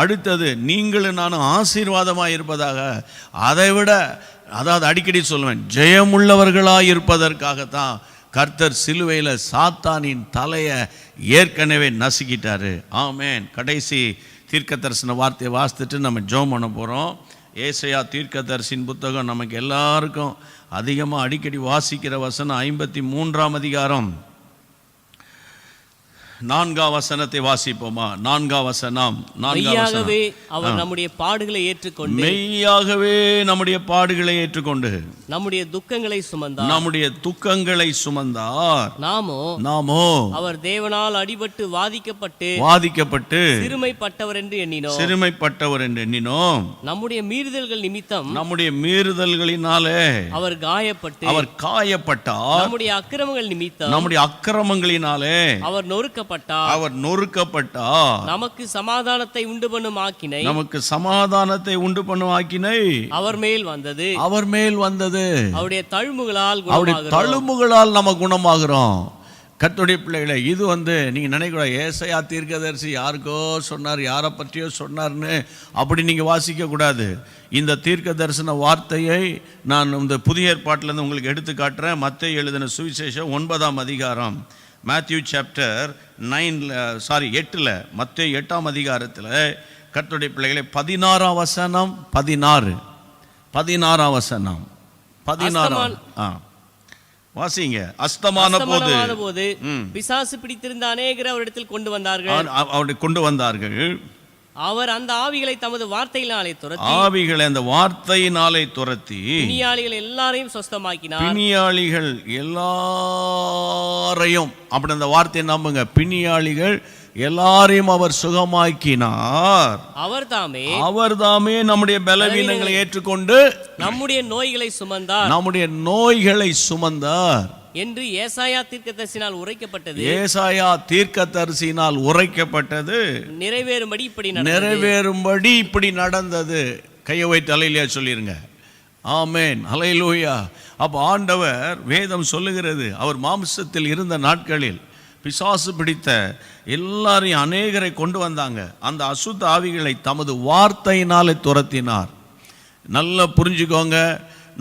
அடுத்தது நீங்களும் நானும் ஆசீர்வாதமாக இருப்பதாக. அதை விட, அதாவது அடிக்கடி சொல்லுவேன், ஜெயமுள்ளவர்களாக இருப்பதற்காகத்தான் கர்த்தர் சிலுவையில் சாத்தானின் தலையை ஏற்கனவே நசுக்கிட்டாரு. ஆமேன். கடைசி தீர்க்க தரிசன வார்த்தையை வாசித்துட்டு நம்ம ஜெபம் பண்ண போகிறோம். ஏசாயா தீர்க்கதரிசியின் புத்தகம் நமக்கு எல்லாருக்கும் அதிகமாக அடிக்கடி வாசிக்கிற வசனம் 53ஆம் அதிகாரம் 4ஆம் வசனத்தை வாசிப்போமா? 4ஆம் வசனம். மெய்யாகவே அவர் நம்முடைய பாடுகளை ஏற்றுக்கொண்டு, மெய்யாகவே நம்முடைய பாடுகளை ஏற்றுக்கொண்டு நம்முடைய துக்கங்களை சுமந்தார். நாமோ அவர் தேவனால் அடிபட்டு வாதிக்கப்பட்டு சிறுமைப்பட்டவர் என்று எண்ணினோம். நம்முடைய மீறுதல்களினாலே அவர் காயப்பட்டார். நம்முடைய அக்கிரமங்களினாலே அவர் நொறுக்கப்பட்டார். நமக்கு சமாதானத்தை உண்டு பண்ணும் ஆக்கினை அவர் மேல் வந்தது. அவருடைய தழும்புகளால் நம்ம குணமாகிறோம். கர்த்தருடைய பிள்ளைகளை, இது நீங்கள் நினைக்கூடாது ஏசாயா தீர்க்கதரிசி யாருக்கோ சொன்னார், யாரை பற்றியோ சொன்னார்னு அப்படி நீங்கள் வாசிக்கக்கூடாது. இந்த தீர்க்க தரிசன வார்த்தையை நான் இந்த புதிய ஏற்பாட்டிலேருந்து உங்களுக்கு எடுத்து காட்டுறேன். மத்தேயு எழுதின சுவிசேஷம் 9ஆம் அதிகாரம், மேத்யூ சாப்டர் 8, மத்தேயு 8ஆம் அதிகாரத்தில் கர்த்தருடைய பிள்ளைகளை 16ஆம் வசனம் 16ஆம் வசனம் 16 வாசிங்க. அஸ்தமான போது பிசாசு பிடித்திருந்த அநேகர் அவரிடத்தில் கொண்டு வந்தார்கள். அவர் அந்த ஆவிகளை தமது வார்த்தையினாலே துரத்தி பிணியாளிகள் எல்லாரையும் சொஸ்தமாக்கினார். பிணியாளிகள் எல்லாரையும், அப்படி அந்த வார்த்தையை நம்புங்க, பிணியாளிகள் எல்லாரையும் அவர் சுகமாக்கினார். அவர் தாமே நம்முடைய பலவீனங்களை ஏற்றுக்கொண்டு நம்முடைய நோய்களை சுமந்தார் என்று ஏசாயா தீர்க்கதரிசியினால் உரைக்கப்பட்டது நிறைவேறும்படி இப்படி நடந்தது. கையை வைத்து அல்லேலூயா சொல்லிருங்க. ஆமென், அல்லேலூயா. அப்போ ஆண்டவர், வேதம் சொல்லுகிறது, அவர் மாம்சத்தில் இருந்த நாட்களில் பிசாசு பிடித்த எல்லாரையும் அநேகரை கொண்டு வந்தாங்க. அந்த அசுத்த ஆவிகளை தமது வார்த்தையினாலே துரத்தினார். நல்லா புரிஞ்சுக்கோங்க.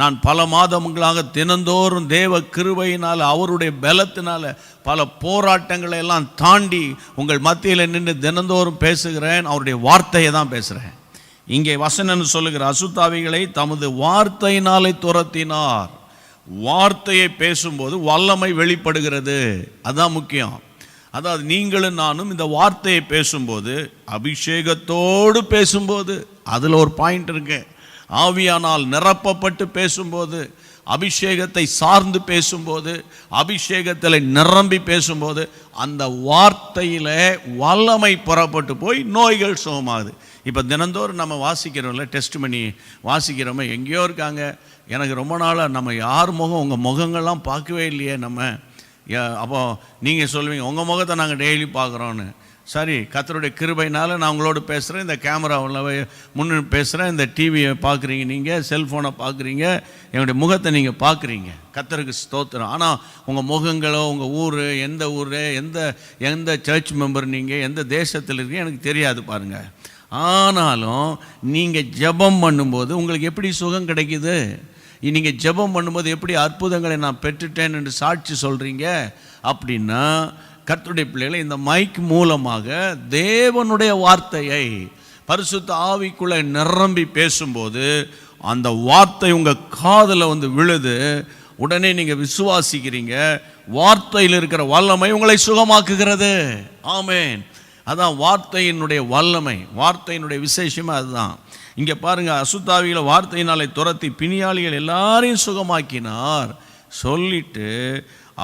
நான் பல மாதங்களாக தினந்தோறும் தேவ கிருபையினால், அவருடைய பலத்தினால பல போராட்டங்களை எல்லாம் தாண்டி உங்கள் மத்தியில் நின்று தினந்தோறும் பேசுகிறேன். அவருடைய வார்த்தையை தான் பேசுகிறேன். இங்கே வசனம் சொல்லுகிற அசுத்தாவிகளை தமது வார்த்தையினாலே துரத்தினார். வார்த்தையை பேசும்போது வல்லமை வெளிப்படுகிறது. அதுதான் முக்கியம். அதாவது நீங்களும் நானும் இந்த வார்த்தையை பேசும்போது, அபிஷேகத்தோடு பேசும்போது, அதில் ஒரு பாயிண்ட் இருக்கு. ஆவியானால் நிரப்பப்பட்டு பேசும்போது, அபிஷேகத்தை சார்ந்து பேசும்போது, அபிஷேகத்தில் நிரம்பி பேசும்போது, அந்த வார்த்தையில் வல்லமை புறப்பட்டு போய் நோய்கள் சுகமாகுது. இப்போ தினந்தோறும் நம்ம வாசிக்கிறோம்ல, டெஸ்ட் பண்ணி வாசிக்கிறோமே, எங்கேயோ இருக்காங்க. எனக்கு ரொம்ப நாளாக நம்ம யார் முகம், உங்கள் முகங்கள்லாம் பார்க்கவே இல்லையே நம்ம. அப்போ நீங்கள் சொல்லுவீங்க, உங்கள் முகத்தை நாங்கள் டெய்லி பார்க்குறோன்னு. சரி, கர்த்தருடைய கிருபையினால் நான் உங்களோட பேசுகிறேன், இந்த கேமராவில் முன்னு பேசுகிறேன், இந்த டிவியை பார்க்குறீங்க, நீங்கள் செல்ஃபோனை பார்க்குறீங்க, என்னுடைய முகத்தை நீங்கள் பார்க்குறீங்க. கர்த்தருக்கு ஸ்தோத்திரம். ஆனால் உங்கள் முகங்களோ, உங்கள் ஊர், எந்த ஊர், எந்த சர்ச் மெம்பர், நீங்கள் எந்த தேசத்தில் இருக்கீங்க எனக்கு தெரியாது பாருங்கள். ஆனாலும் நீங்கள் ஜெபம் பண்ணும்போது உங்களுக்கு எப்படி சுகம் கிடைக்குது? நீங்கள் ஜெபம் பண்ணும்போது எப்படி அற்புதங்களை நான் பெற்றுட்டேன் என்று சாட்சி சொல்கிறீங்க? அப்படின்னா கர்த்தருடைய பிள்ளைகளை இந்த மைக் மூலமாக தேவனுடைய வார்த்தையை பரிசுத்த ஆவிக்குள்ளே நிரம்பி பேசும்போது அந்த வார்த்தை உங்கள் காதில் விழுது. உடனே நீங்கள் விசுவாசிக்கிறீங்க. வார்த்தையில் இருக்கிற வல்லமை உங்களை சுகமாக்குகிறது. ஆமென். அதான் வார்த்தையினுடைய வல்லமை, வார்த்தையினுடைய விசேஷமே அதுதான். இங்கே பாருங்கள், அசுத்தாவிகளை வார்த்தையினாலே துரத்தி பிணியாளிகள் எல்லாரையும் சுகமாக்கினார் சொல்லிட்டு,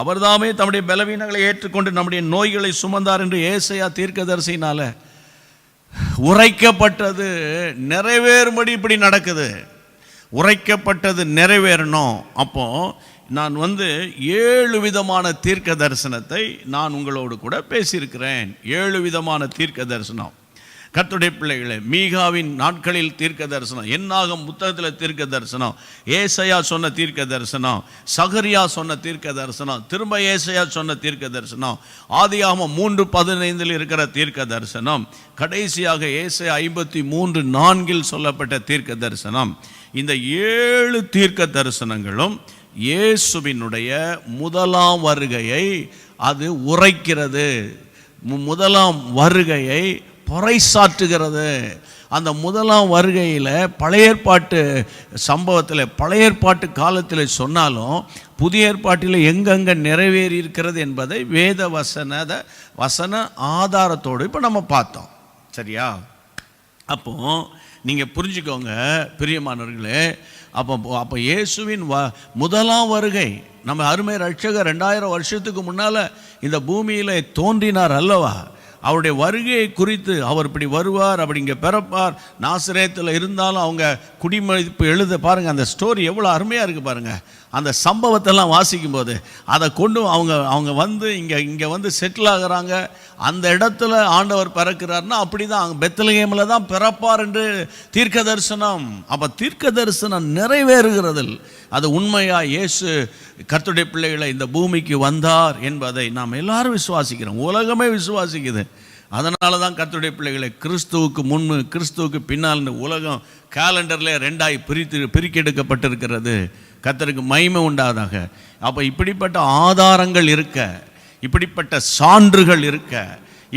அவர்தாமே தம்முடைய பலவீனங்களை ஏற்றுக்கொண்டு நம்முடைய நோய்களை சுமந்தார் என்று ஏசாயா தீர்க்கதரிசியினால உரைக்கப்பட்டது நிறைவேறும்படி இப்படி நடக்குது. உரைக்கப்பட்டது நிறைவேறணும். அப்போ நான் 7 விதமான தீர்க்க தரிசனத்தை நான் உங்களோடு கூட பேசியிருக்கிறேன். 7 விதமான தீர்க்க தரிசனம். கர்த்தருடைய பிள்ளைகளே, மீகாவின் நாட்களில் தீர்க்க தரிசனம், என்னாகும் புத்தகத்தில் தீர்க்க தரிசனம், ஏசாயா சொன்ன தீர்க்க தரிசனம், சகரியா சொன்ன தீர்க்க தரிசனம், திரும்ப ஏசாயா சொன்ன தீர்க்க தரிசனம், ஆதியாகமம் 3:15 இருக்கிற தீர்க்க தரிசனம், கடைசியாக ஏசாயா 53:4 சொல்லப்பட்ட தீர்க்க தரிசனம். இந்த 7 தீர்க்க தரிசனங்களும் இயேசுவினுடைய முதலாம் வருகையை அது உரைக்கிறது. முதலாம் வருகையை பறைசாற்றுகிறது. அந்த முதலாம் வருகையில் பழைய ஏற்பாட்டு சம்பவத்தில், பழைய ஏற்பாட்டு காலத்தில் சொன்னாலும் புதிய ஏற்பாட்டில் எங்கெங்கே நிறைவேறி இருக்கிறது என்பதை வேத வசன ஆதாரத்தோடு இப்போ நம்ம பார்த்தோம். சரியா? அப்போ நீங்கள் புரிஞ்சுக்கோங்க பிரியமானவர்களே. அப்போ இயேசுவின் முதலாம் வருகை, நம்ம அருமை ரட்சகர் 2000 வருஷத்துக்கு முன்னால் இந்த பூமியில் தோன்றினார் அல்லவா? அவருடைய வருகையை குறித்து, அவர் இப்படி வருவார், அப்படி இங்கே பிறப்பார், நாசரேத்தில் இருந்தாலும் அவங்க குடிமதிப்பு எழுத பாருங்கள். அந்த ஸ்டோரி எவ்வளோ அருமையாக இருக்குது பாருங்கள். அந்த சம்பவத்தெல்லாம் வாசிக்கும் போது அதை கொண்டு அவங்க வந்து இங்கே வந்து செட்டில் ஆகுறாங்க. அந்த இடத்துல ஆண்டவர் பிறக்கிறார்னா அப்படி தான் பெத்லகேமில் தான் பிறப்பார் என்று தீர்க்க தரிசனம். அப்போ தீர்க்க தரிசனம் நிறைவேறுகிறதில் அது உண்மையாக இயேசு கர்த்தருடைய பிள்ளைகளை இந்த பூமிக்கு வந்தார் என்பதை நாம் எல்லாரும் விசுவாசிக்கிறோம். உலகமே விசுவாசிக்குது. அதனால தான் கர்த்தருடைய பிள்ளைகளை கிறிஸ்துவுக்கு முன்பு கிறிஸ்துவுக்கு பின்னால் உலகம் கேலண்டரில் 2ஆய் பிரிக்கெடுக்கப்பட்டிருக்கிறது. கர்த்தருக்கு மகிமை உண்டாதாக. அப்போ இப்படிப்பட்ட ஆதாரங்கள் இருக்க, இப்படிப்பட்ட சான்றுகள் இருக்க,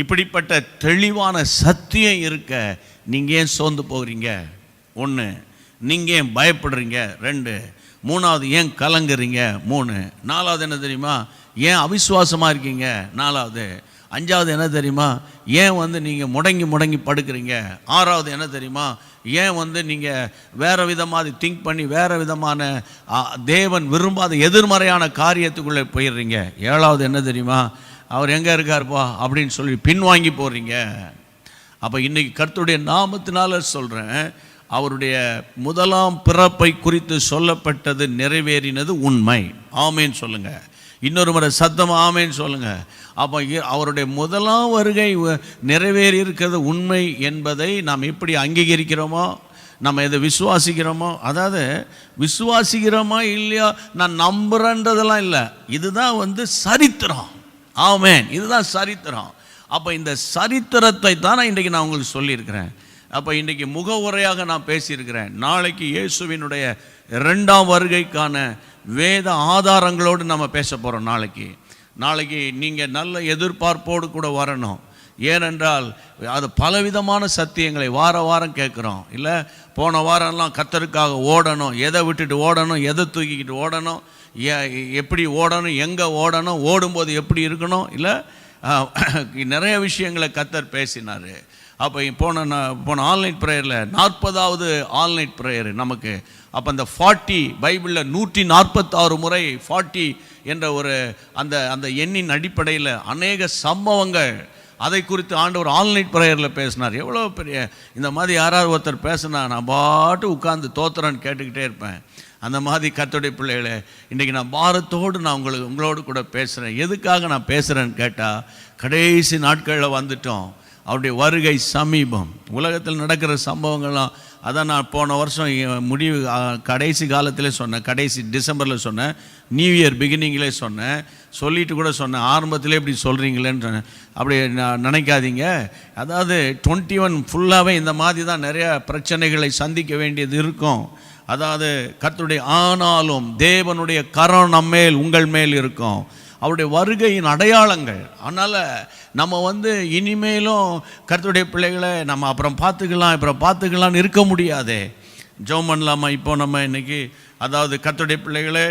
இப்படிப்பட்ட தெளிவான சத்தியம் இருக்க, நீங்கள் ஏன் சோர்ந்து போகிறீங்க? 1, நீங்கள் ஏன் பயப்படுறீங்க? 2, 3வது ஏன் கலங்குறீங்க? 3, 4வது என்ன தெரியுமா, ஏன் அவிசுவாசமாக இருக்கீங்க? 4வது, 5வது என்ன தெரியுமா, ஏன் வந்து நீங்கள் முடங்கி படுக்கிறீங்க? 6வது என்ன தெரியுமா, ஏன் வந்து நீங்கள் வேறு விதமாக திங்க் பண்ணி வேறு விதமான தேவன் விரும்பாத எதிர்மறையான காரியத்துக்குள்ளே போயிடுறீங்க? 7வது என்ன தெரியுமா, அவர் எங்கே இருக்கார்ப்பா அப்படின்னு சொல்லி பின்வாங்கி போகிறீங்க. அப்போ இன்றைக்கி கர்த்தருடைய நாமத்தினால சொல்கிறேன், அவருடைய முதலாம் பிறப்பை குறித்து சொல்லப்பட்டது நிறைவேறினது உண்மை. ஆமேன்னு சொல்லுங்கள். இன்னொரு முறை சத்தமாக ஆமேன்னு சொல்லுங்கள். அப்போ அவருடைய முதலாம் வருகை நிறைவேறி இருக்கிறது உண்மை என்பதை நாம் எப்படி அங்கீகரிக்கிறோமோ, நம்ம எதை விசுவாசிக்கிறோமோ, அதாவது விசுவாசிக்கிறோமா இல்லையா நான் நம்புகிறேன்றதெல்லாம் இல்லை, இதுதான் வந்து சரித்திரம். ஆமேன், இதுதான் சரித்திரம். அப்போ இந்த சரித்திரத்தை தான் இன்றைக்கி நான் உங்களுக்கு சொல்லியிருக்கிறேன். அப்போ இன்றைக்கி முகவுரையாக நான் பேசியிருக்கிறேன். நாளைக்கு இயேசுவினுடைய 2ஆம் வருகைக்கான வேத ஆதாரங்களோடு நம்ம பேச போகிறோம். நாளைக்கு நீங்கள் நல்ல எதிர்பார்ப்போடு கூட வரணும். ஏனென்றால் அது பலவிதமான சத்தியங்களை வாரம் கேட்குறோம். இல்லை, போன வாரம்லாம் கர்த்தருக்காக ஓடணும், எதை விட்டுட்டு ஓடணும், எதை தூக்கிக்கிட்டு ஓடணும், எப்படி ஓடணும், எங்கே ஓடணும், ஓடும்போது எப்படி இருக்கணும், இல்லை நிறைய விஷயங்களை கர்த்தர் பேசினார். அப்போ போன ஆன்லைன் ப்ரேயரில் 40வது ஆன்லைன் ப்ரேயர் நமக்கு. அப்போ அந்த 40 பைபிளில் 146 முறை 40 என்ற ஒரு அந்த எண்ணின் அடிப்படையில் அநேக சம்பவங்கள் அதை குறித்து ஆண்டவர் ஆன்லைன் ப்ரேயரில் பேசினார். எவ்வளோ பெரிய இந்த மாதிரி யாராவது ஒருத்தர் பேசினா நான் பாட்டு உட்கார்ந்து தோத்திரன்னு கேட்டுக்கிட்டே இருப்பேன். அந்த மாதிரி கர்த்தருடைய பிள்ளைகளை இன்றைக்கி நான் பாரத்தோடு நான் உங்களோடு கூட பேசுகிறேன். எதுக்காக நான் பேசுகிறேன்னு கேட்டால், கடைசி நாட்களில் வந்துட்டோம், அவருடைய வருகை சமீபம். உலகத்தில் நடக்கிற சம்பவங்கள்லாம் அதான் நான் போன வருஷம் முடிவு கடைசி காலத்திலே சொன்னேன், கடைசி டிசம்பரில் சொன்னேன், நியூ இயர் பிகினிங்கிலே சொன்னேன், சொல்லிட்டு கூட சொன்னேன், ஆரம்பத்திலே இப்படி சொல்கிறீங்களேன்னு அப்படி நினைக்காதீங்க. அதாவது 21 ஃபுல்லாகவே இந்த மாதிரி தான் நிறையா பிரச்சனைகளை சந்திக்க வேண்டியது இருக்கும். அதாவது கர்த்தருடைய ஆனாலும் தேவனுடைய கரம் நம்மேல் உங்கள் மேல் இருக்கும், அவருடைய வருகையின் அடையாளங்கள். அதனால் நம்ம வந்து இனிமேலும் கர்த்தருடைய பிள்ளைகளை நம்ம அப்புறம் பார்த்துக்கலாம்னு இருக்க முடியாதே. ஜெபம் பண்ணலாமா? இப்போ நம்ம இன்றைக்கி அதாவது கர்த்தருடைய பிள்ளைகளை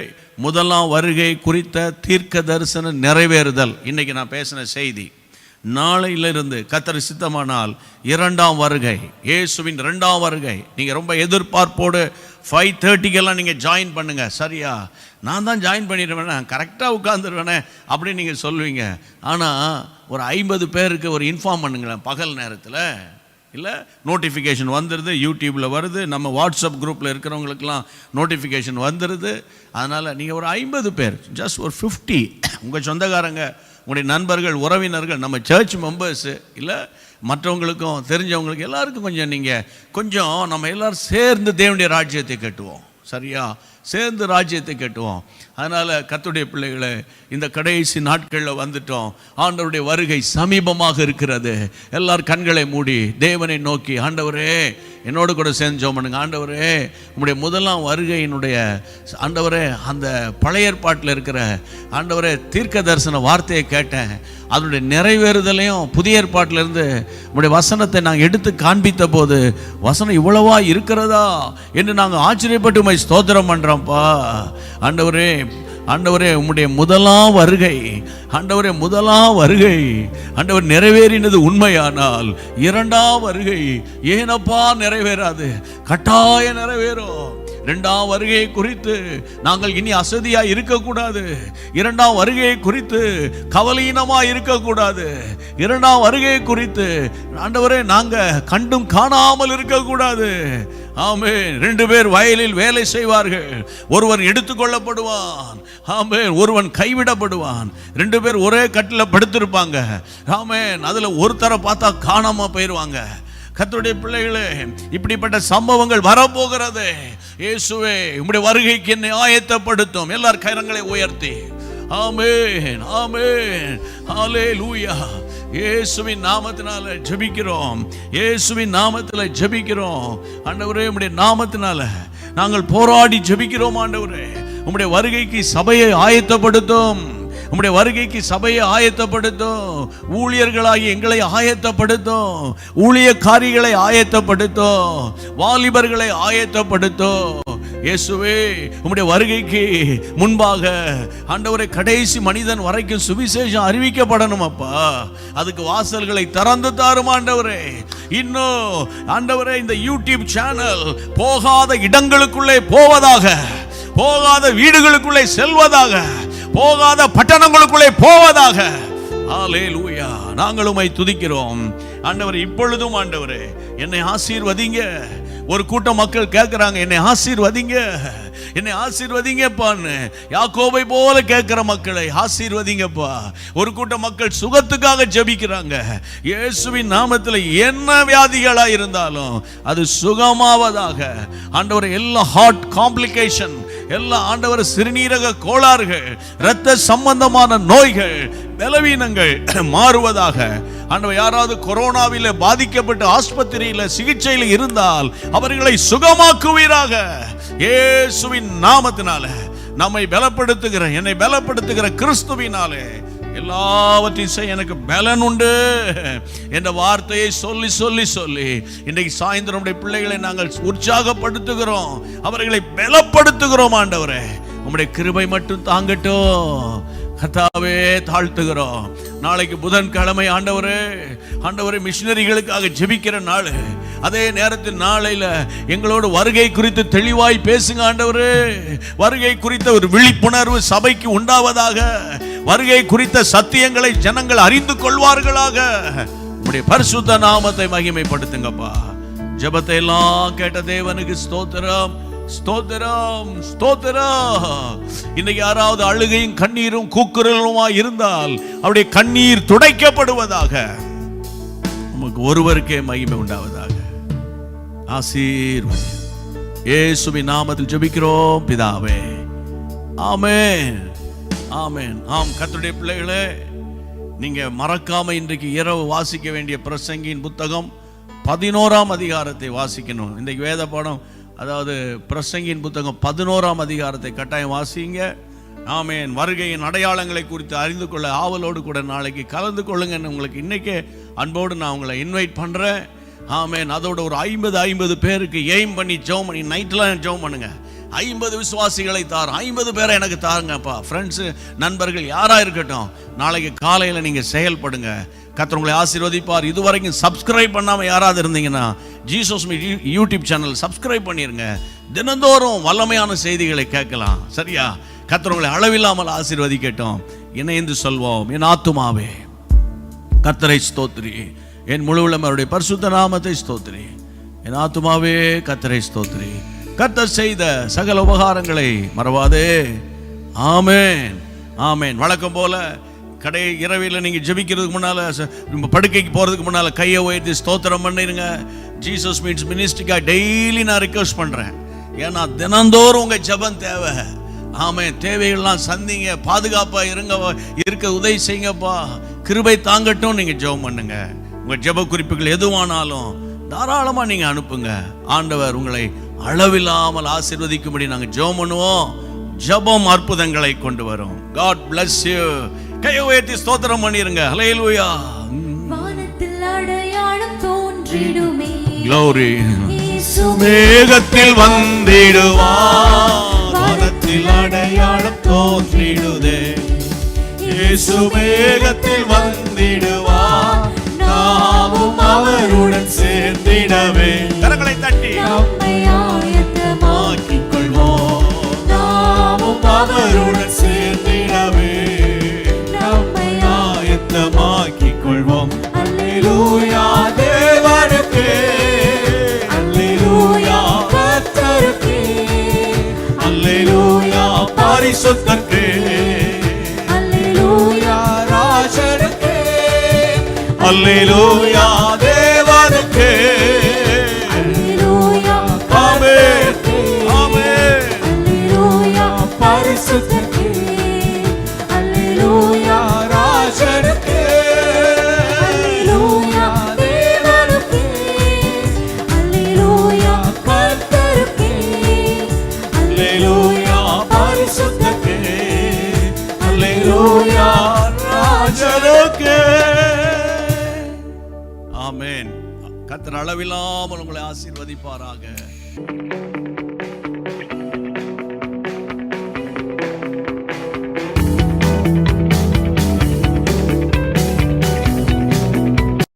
முதலாம் வருகை குறித்த தீர்க்க தரிசன நிறைவேறுதல் இன்றைக்கி நான் பேசின செய்தி. நாளையிலிருந்து கர்த்தர் சித்தமானால் 2ஆம் வருகை, இயேசுவின் 2ஆம் வருகை. நீங்கள் ரொம்ப எதிர்பார்ப்போடு 5:30 நீங்கள் ஜாயின் பண்ணுங்கள். சரியா, நான் தான் ஜாயின் பண்ணிடுவேனே, கரெக்டாக உட்காந்துருவேனே அப்படின்னு நீங்கள் சொல்லுவீங்க. ஆனால் ஒரு 50 பேருக்கு ஒரு இன்ஃபார்ம் பண்ணுங்களேன் பகல் நேரத்தில். இல்லை, நோட்டிஃபிகேஷன் வந்துடுது, யூடியூப்பில் வருது, நம்ம வாட்ஸ்அப் குரூப்பில் இருக்கிறவங்களுக்கெல்லாம் நோட்டிஃபிகேஷன் வந்துடுது. அதனால் நீங்கள் ஒரு 50 பேர், ஜஸ்ட் ஒரு 50 உங்கள் சொந்தக்காரங்க, உங்களுடைய நண்பர்கள், உறவினர்கள், நம்ம சர்ச் மெம்பர்ஸு, இல்லை மற்றவங்களுக்கும் தெரிஞ்சவங்களுக்கு எல்லாருக்கும் கொஞ்சம் நம்ம எல்லோரும் சேர்ந்து தேவனுடைய ராஜ்யத்தை கட்டுவோம். சரியா, சேர்ந்து ராஜ்யத்தை கட்டுவோம். அதனால் கர்த்தருடைய பிள்ளைகளை இந்த கடைசி நாட்களில் வந்துட்டோம். ஆண்டவருடைய வருகை சமீபமாக இருக்கிறது. எல்லார் கண்களை மூடி தேவனை நோக்கி, ஆண்டவரே என்னோடு கூட சேர்ந்து ஜெபம் பண்ணுங்க. ஆண்டவரே உம்முடைய முதலாம் வருகையினுடைய ஆண்டவரே அந்த பழைய ஏற்பாட்டில் இருக்கிற ஆண்டவரே தீர்க்க தரிசன வார்த்தையை கேட்டேன், அதனுடைய நிறைவேறுதலையும் புதிய ஏற்பாட்டிலிருந்து உம்முடைய வசனத்தை நாங்கள் எடுத்து காண்பித்த போது வசனம் இவ்வளவா இருக்கிறதா என்று நாங்கள் ஆச்சரியப்பட்டு உம்மை ஸ்தோத்திரம் பண்ணுறோம்ப்பா. ஆண்டவரே உம்முடைய முதலாம் வருகை, ஆண்டவரே முதலாம் வருகை ஆண்டவர் நிறைவேறினது உண்மையானால் 2ஆம் வருகை ஏனப்பா நிறைவேறாது? கட்டாயம் நிறைவேறும். இரண்டாம் வருகையை குறித்து நாங்கள் இனி அசதியா இருக்கக்கூடாது. இரண்டாம் வருகையை குறித்து கவலீனமா இருக்கக்கூடாது. இரண்டாம் வருகையை குறித்து ஆண்டவரே நாங்க கண்டும் காணாமல் இருக்கக்கூடாது. ஆமென். 2 பேர் வயலில் வேலை செய்வார்கள், ஒருவன் எடுத்துக்கொள்ளப்படுவான். ஆமென். ஒருவன் கைவிடப்படுவான். 2 பேர் ஒரே கட்டில படுத்திருப்பாங்க. ஆமென். அதுல ஒருத்தரை பார்த்தா காணாம போயிருவாங்க. கர்த்தருடைய பிள்ளைகளே, இப்படிப்பட்ட சம்பவங்கள் வரப்போகிறது. இயேசுவே, உம்முடைய வருகைக்கு என்னை ஆயத்தப்படுத்தும். எல்லார் கரங்களை உயர்த்தி ஆமென், ஆமென், ஹல்லேலூயா. இயேசுவின் நாமத்தினால ஜெபிக்கிறோம். இயேசுவின் நாமத்தில ஜெபிக்கிறோம். ஆண்டவரே, உம்முடைய நாமத்தினால நாங்கள் போராடி ஜெபிக்கிறோம். ஆண்டவரே, உம்முடைய வருகைக்கு சபையை ஆயத்தப்படுத்தும். உம்முடைய வருகைக்கு சபையை ஆயத்தப்படுத்தும். ஊழியர்களாகி எங்களை ஆயத்தப்படுத்தும். ஊழியக்காரிகளை ஆயத்தப்படுத்தும். வாலிபர்களை ஆயத்தப்படுத்தும். இயேசுவே, உம்முடைய வருகைக்கு முன்பாக ஆண்டவரே, கடைசி மனிதன் வரைக்கும் சுவிசேஷம் அறிவிக்கப்படணும் அப்பா. அதுக்கு வாசல்களை திறந்து தாரும் ஆண்டவரே. இன்னும் ஆண்டவரே, இந்த யூடியூப் சேனல் போகாத இடங்களுக்குள்ளே போவதாக, போகாத வீடுகளுக்குள்ளே செல்வதாக, போகாத பட்டணங்களுக்குள்ளே போவதாக. ஹல்லேலூயா. நாங்கள் உம்மை துதிக்கிறோம் ஆண்டவரே. இப்பொழுதும் ஆண்டவரே, என்னை ஆசீர்வதிங்க. ஒரு கூட்டம் மக்கள் கேட்கிறாங்க, என்னை ஆசீர்வதிங்க, என்னை ஆசீர்வதிங்கப்பான்னு. யாக்கோபை போல கேட்கிற மக்களை ஆசீர்வதிங்கப்பா. ஒரு கூட்டம் மக்கள் சுகத்துக்காக ஜெபிக்கிறாங்க. இயேசுவின் நாமத்தில் என்ன வியாதிகளா இருந்தாலும் அது சுகமாவதாக ஆண்டவரே. எல்லா ஹார்ட் காம்ப்ளிகேஷன், எல்லா ஆண்டவர் சிறுநீரக கோளாறுகள், இரத்த சம்பந்தமான நோய்கள், பலவீனங்கள் மாறுவதாக. ஆண்டவர், யாராவது கொரோனாவில் பாதிக்கப்பட்டு ஆஸ்பத்திரியில் சிகிச்சையில் இருந்தால் அவர்களை சுகமாக்குவீராக. இயேசுவின் நாமத்தினால நம்மை பலப்படுத்துகிற, என்னை பலப்படுத்துகிற கிறிஸ்துவினாலே எல்லாவற்றையும் செய்ய எனக்கு பலன் உண்டு என்ற வார்த்தையை சொல்லி சொல்லி சொல்லி இன்றைக்கு சாயந்தரம் நம்முடைய பிள்ளைகளை நாங்கள் உற்சாகப்படுத்துகிறோம், அவர்களை பலப்படுத்துகிறோம். ஆண்டவரே, உம்முடைய கிருபை மட்டும் தாங்கட்டும். கர்த்தாவே, தாழ்த்துகிறோம். நாளைக்கு புதன்கிழமை ஆண்டவரே, ஆண்டவரே, மிஷினரிகளுக்காக ஜெபிக்கிற நாள். அதே நேரத்தில் நாளையில எங்களோட வருகை குறித்து தெளிவாய் பேசுங்க ஆண்டவரே. வருகை குறித்த ஒரு விழிப்புணர்வு சபைக்கு உண்டாவதாக. வருகை குறித்த சத்தியங்களை ஜனங்கள் அறிந்து கொள்வார்களாக. உம்முடைய பரிசுத்த நாமத்தை மகிமைப்படுத்துங்கப்பா. ஜெபத்தை எல்லாம் கேட்ட தேவனுக்கு ஸ்தோத்திரம், ஸ்தோத்திரம், ஸ்தோத்திரம். இன்னைக்கு யாராவது அழுகையும் கண்ணீரும் கூக்குரலுமா இருந்தால் அவருடைய கண்ணீர் துடைக்கப்படுவதாக. நமக்கு ஒருவருக்கே மகிமை உண்டாவதாக. ஆசீர்வதி. இயேசுவின் நாமத்தில் ஜெபிக்கிறோம் பிதாவே. ஆமென், ஆமென். ஆம், கர்த்தருடைய பிள்ளைகளே, நீங்க மறக்காம இன்றைக்கு இரவு வாசிக்க வேண்டிய பிரசங்கியின் புத்தகம் 11ஆம் அதிகாரத்தை வாசிக்கணும். இன்றைக்கு வேத பாடம், அதாவது பிரசங்கியின் புத்தகம் 11ஆம் அதிகாரத்தை கட்டாயம் வாசிங்க. ஆமென். வருகையின் அடையாளங்களை குறித்து அறிந்து கொள்ள ஆவலோடு கூட நாளைக்கு கலந்து கொள்ளுங்கன்னு உங்களுக்கு இன்னைக்கே அன்போடு நான் உங்களை இன்வைட் பண்றேன். ஆமென். அதோட ஒரு 50 பேருக்கு எய்ம் பண்ணி ஜெபம் பண்ணி நைட்லாம் ஜெபம் பண்ணுங்க. 50 விசுவாசிகளை தார், 50 பேரை எனக்கு தாருங்கப்பா. ஃப்ரெண்ட்ஸு, நண்பர்கள் யாரா இருக்கட்டும், நாளைக்கு காலையில் நீங்க செயல்படுங்க. கர்த்தர் உங்களை ஆசீர்வதிப்பார். இதுவரைக்கும் சப்ஸ்கிரைப் பண்ணாம யாராவது இருந்தீங்கன்னா Jesus meet YouTube channel subscribe பண்ணிருங்க. தினந்தோறும் வல்லமையான செய்திகளை கேட்கலாம். சரியா? கர்த்தர் உங்களை அளவில்லாமல் ஆசீர்வதிக்கட்டும். இணைந்து சொல்வோம், என் ஆத்துமாவே கர்த்தரை ஸ்தோத்திரி, என் முழு உள்ளம் அவருடைய பரிசுத்த நாமத்தை ஸ்தோத்திரி. என் ஆத்துமாவே கர்த்தரை ஸ்தோத்திரி, கர்த்தர் செய்த சகல உபகாரங்களை மறவாதே. ஆமென், ஆமென். வழக்கம் போல கடை இரவில் நீங்க ஜெபிக்கிறதுக்கு முன்னால, படுக்கைக்கு போறதுக்கு முன்னால கையை உயர்த்தி ஸ்தோத்திரம் பண்ணிருங்க. ஜீசஸ் மீட்ஸ் மினிஸ்ட்ரிக்கா டெய்லி நான் ரிக்வெஸ்ட் பண்றேன். ஏன்னா தினந்தோறும் உங்க ஜெபம் தேவை. ஆமென். தேவைகள்லாம் சந்திங்க, பாதுகாப்பா இருக்க உதவி செய்யுங்கப்பா. கிருபை தாங்கட்டும். நீங்க ஜெபம் பண்ணுங்க. உங்க ஜெப குறிப்புகள் எதுவானாலும் தாராளமா நீங்க அனுப்புங்க. ஆண்டவர் உங்களை அளவில்லாமல் ஆசீர்வதிக்கும்படி நாங்க ஜெபம் பண்ணுவோம். ஜெபம் அற்புதங்களை கொண்டு வரும். God bless you. கையை உயர்த்தி ஸ்தோத்திரம் பண்ணிருங்க. ஹல்லேலூயா. வானத்தில் அடையாளம் தோன்றிடுமே. Glory. இயேசு மேகத்தில் வந்திடுவார். வானத்தில் அடையாளம் தோன்றிடுதே. இயேசு மேகத்தில் வந்திடுவார். நாமும் அவருடன் சேர்ந்திடவே. கரங்களை தட்டி நம்மை ஆயத்தமாக்கிக் அல்லேலூயா தேவனுக்கே, அல்லேலூயா ஆமென் ஆமென். அல்லேலூயா பரிசுத்தருக்கே, அல்லேலூயா ராஜனுக்கே, அல்லேலூயா தேவனுக்கே, அல்லேலூயா கர்த்தருக்கே, அல்லேலூயா பரிசுத்தருக்கே, அல்லேலூயா ராஜனுக்கே. ஆமென். கர்த்தர் அளவில்லாமல் உங்களை ஆசீர்வதிப்பாராக.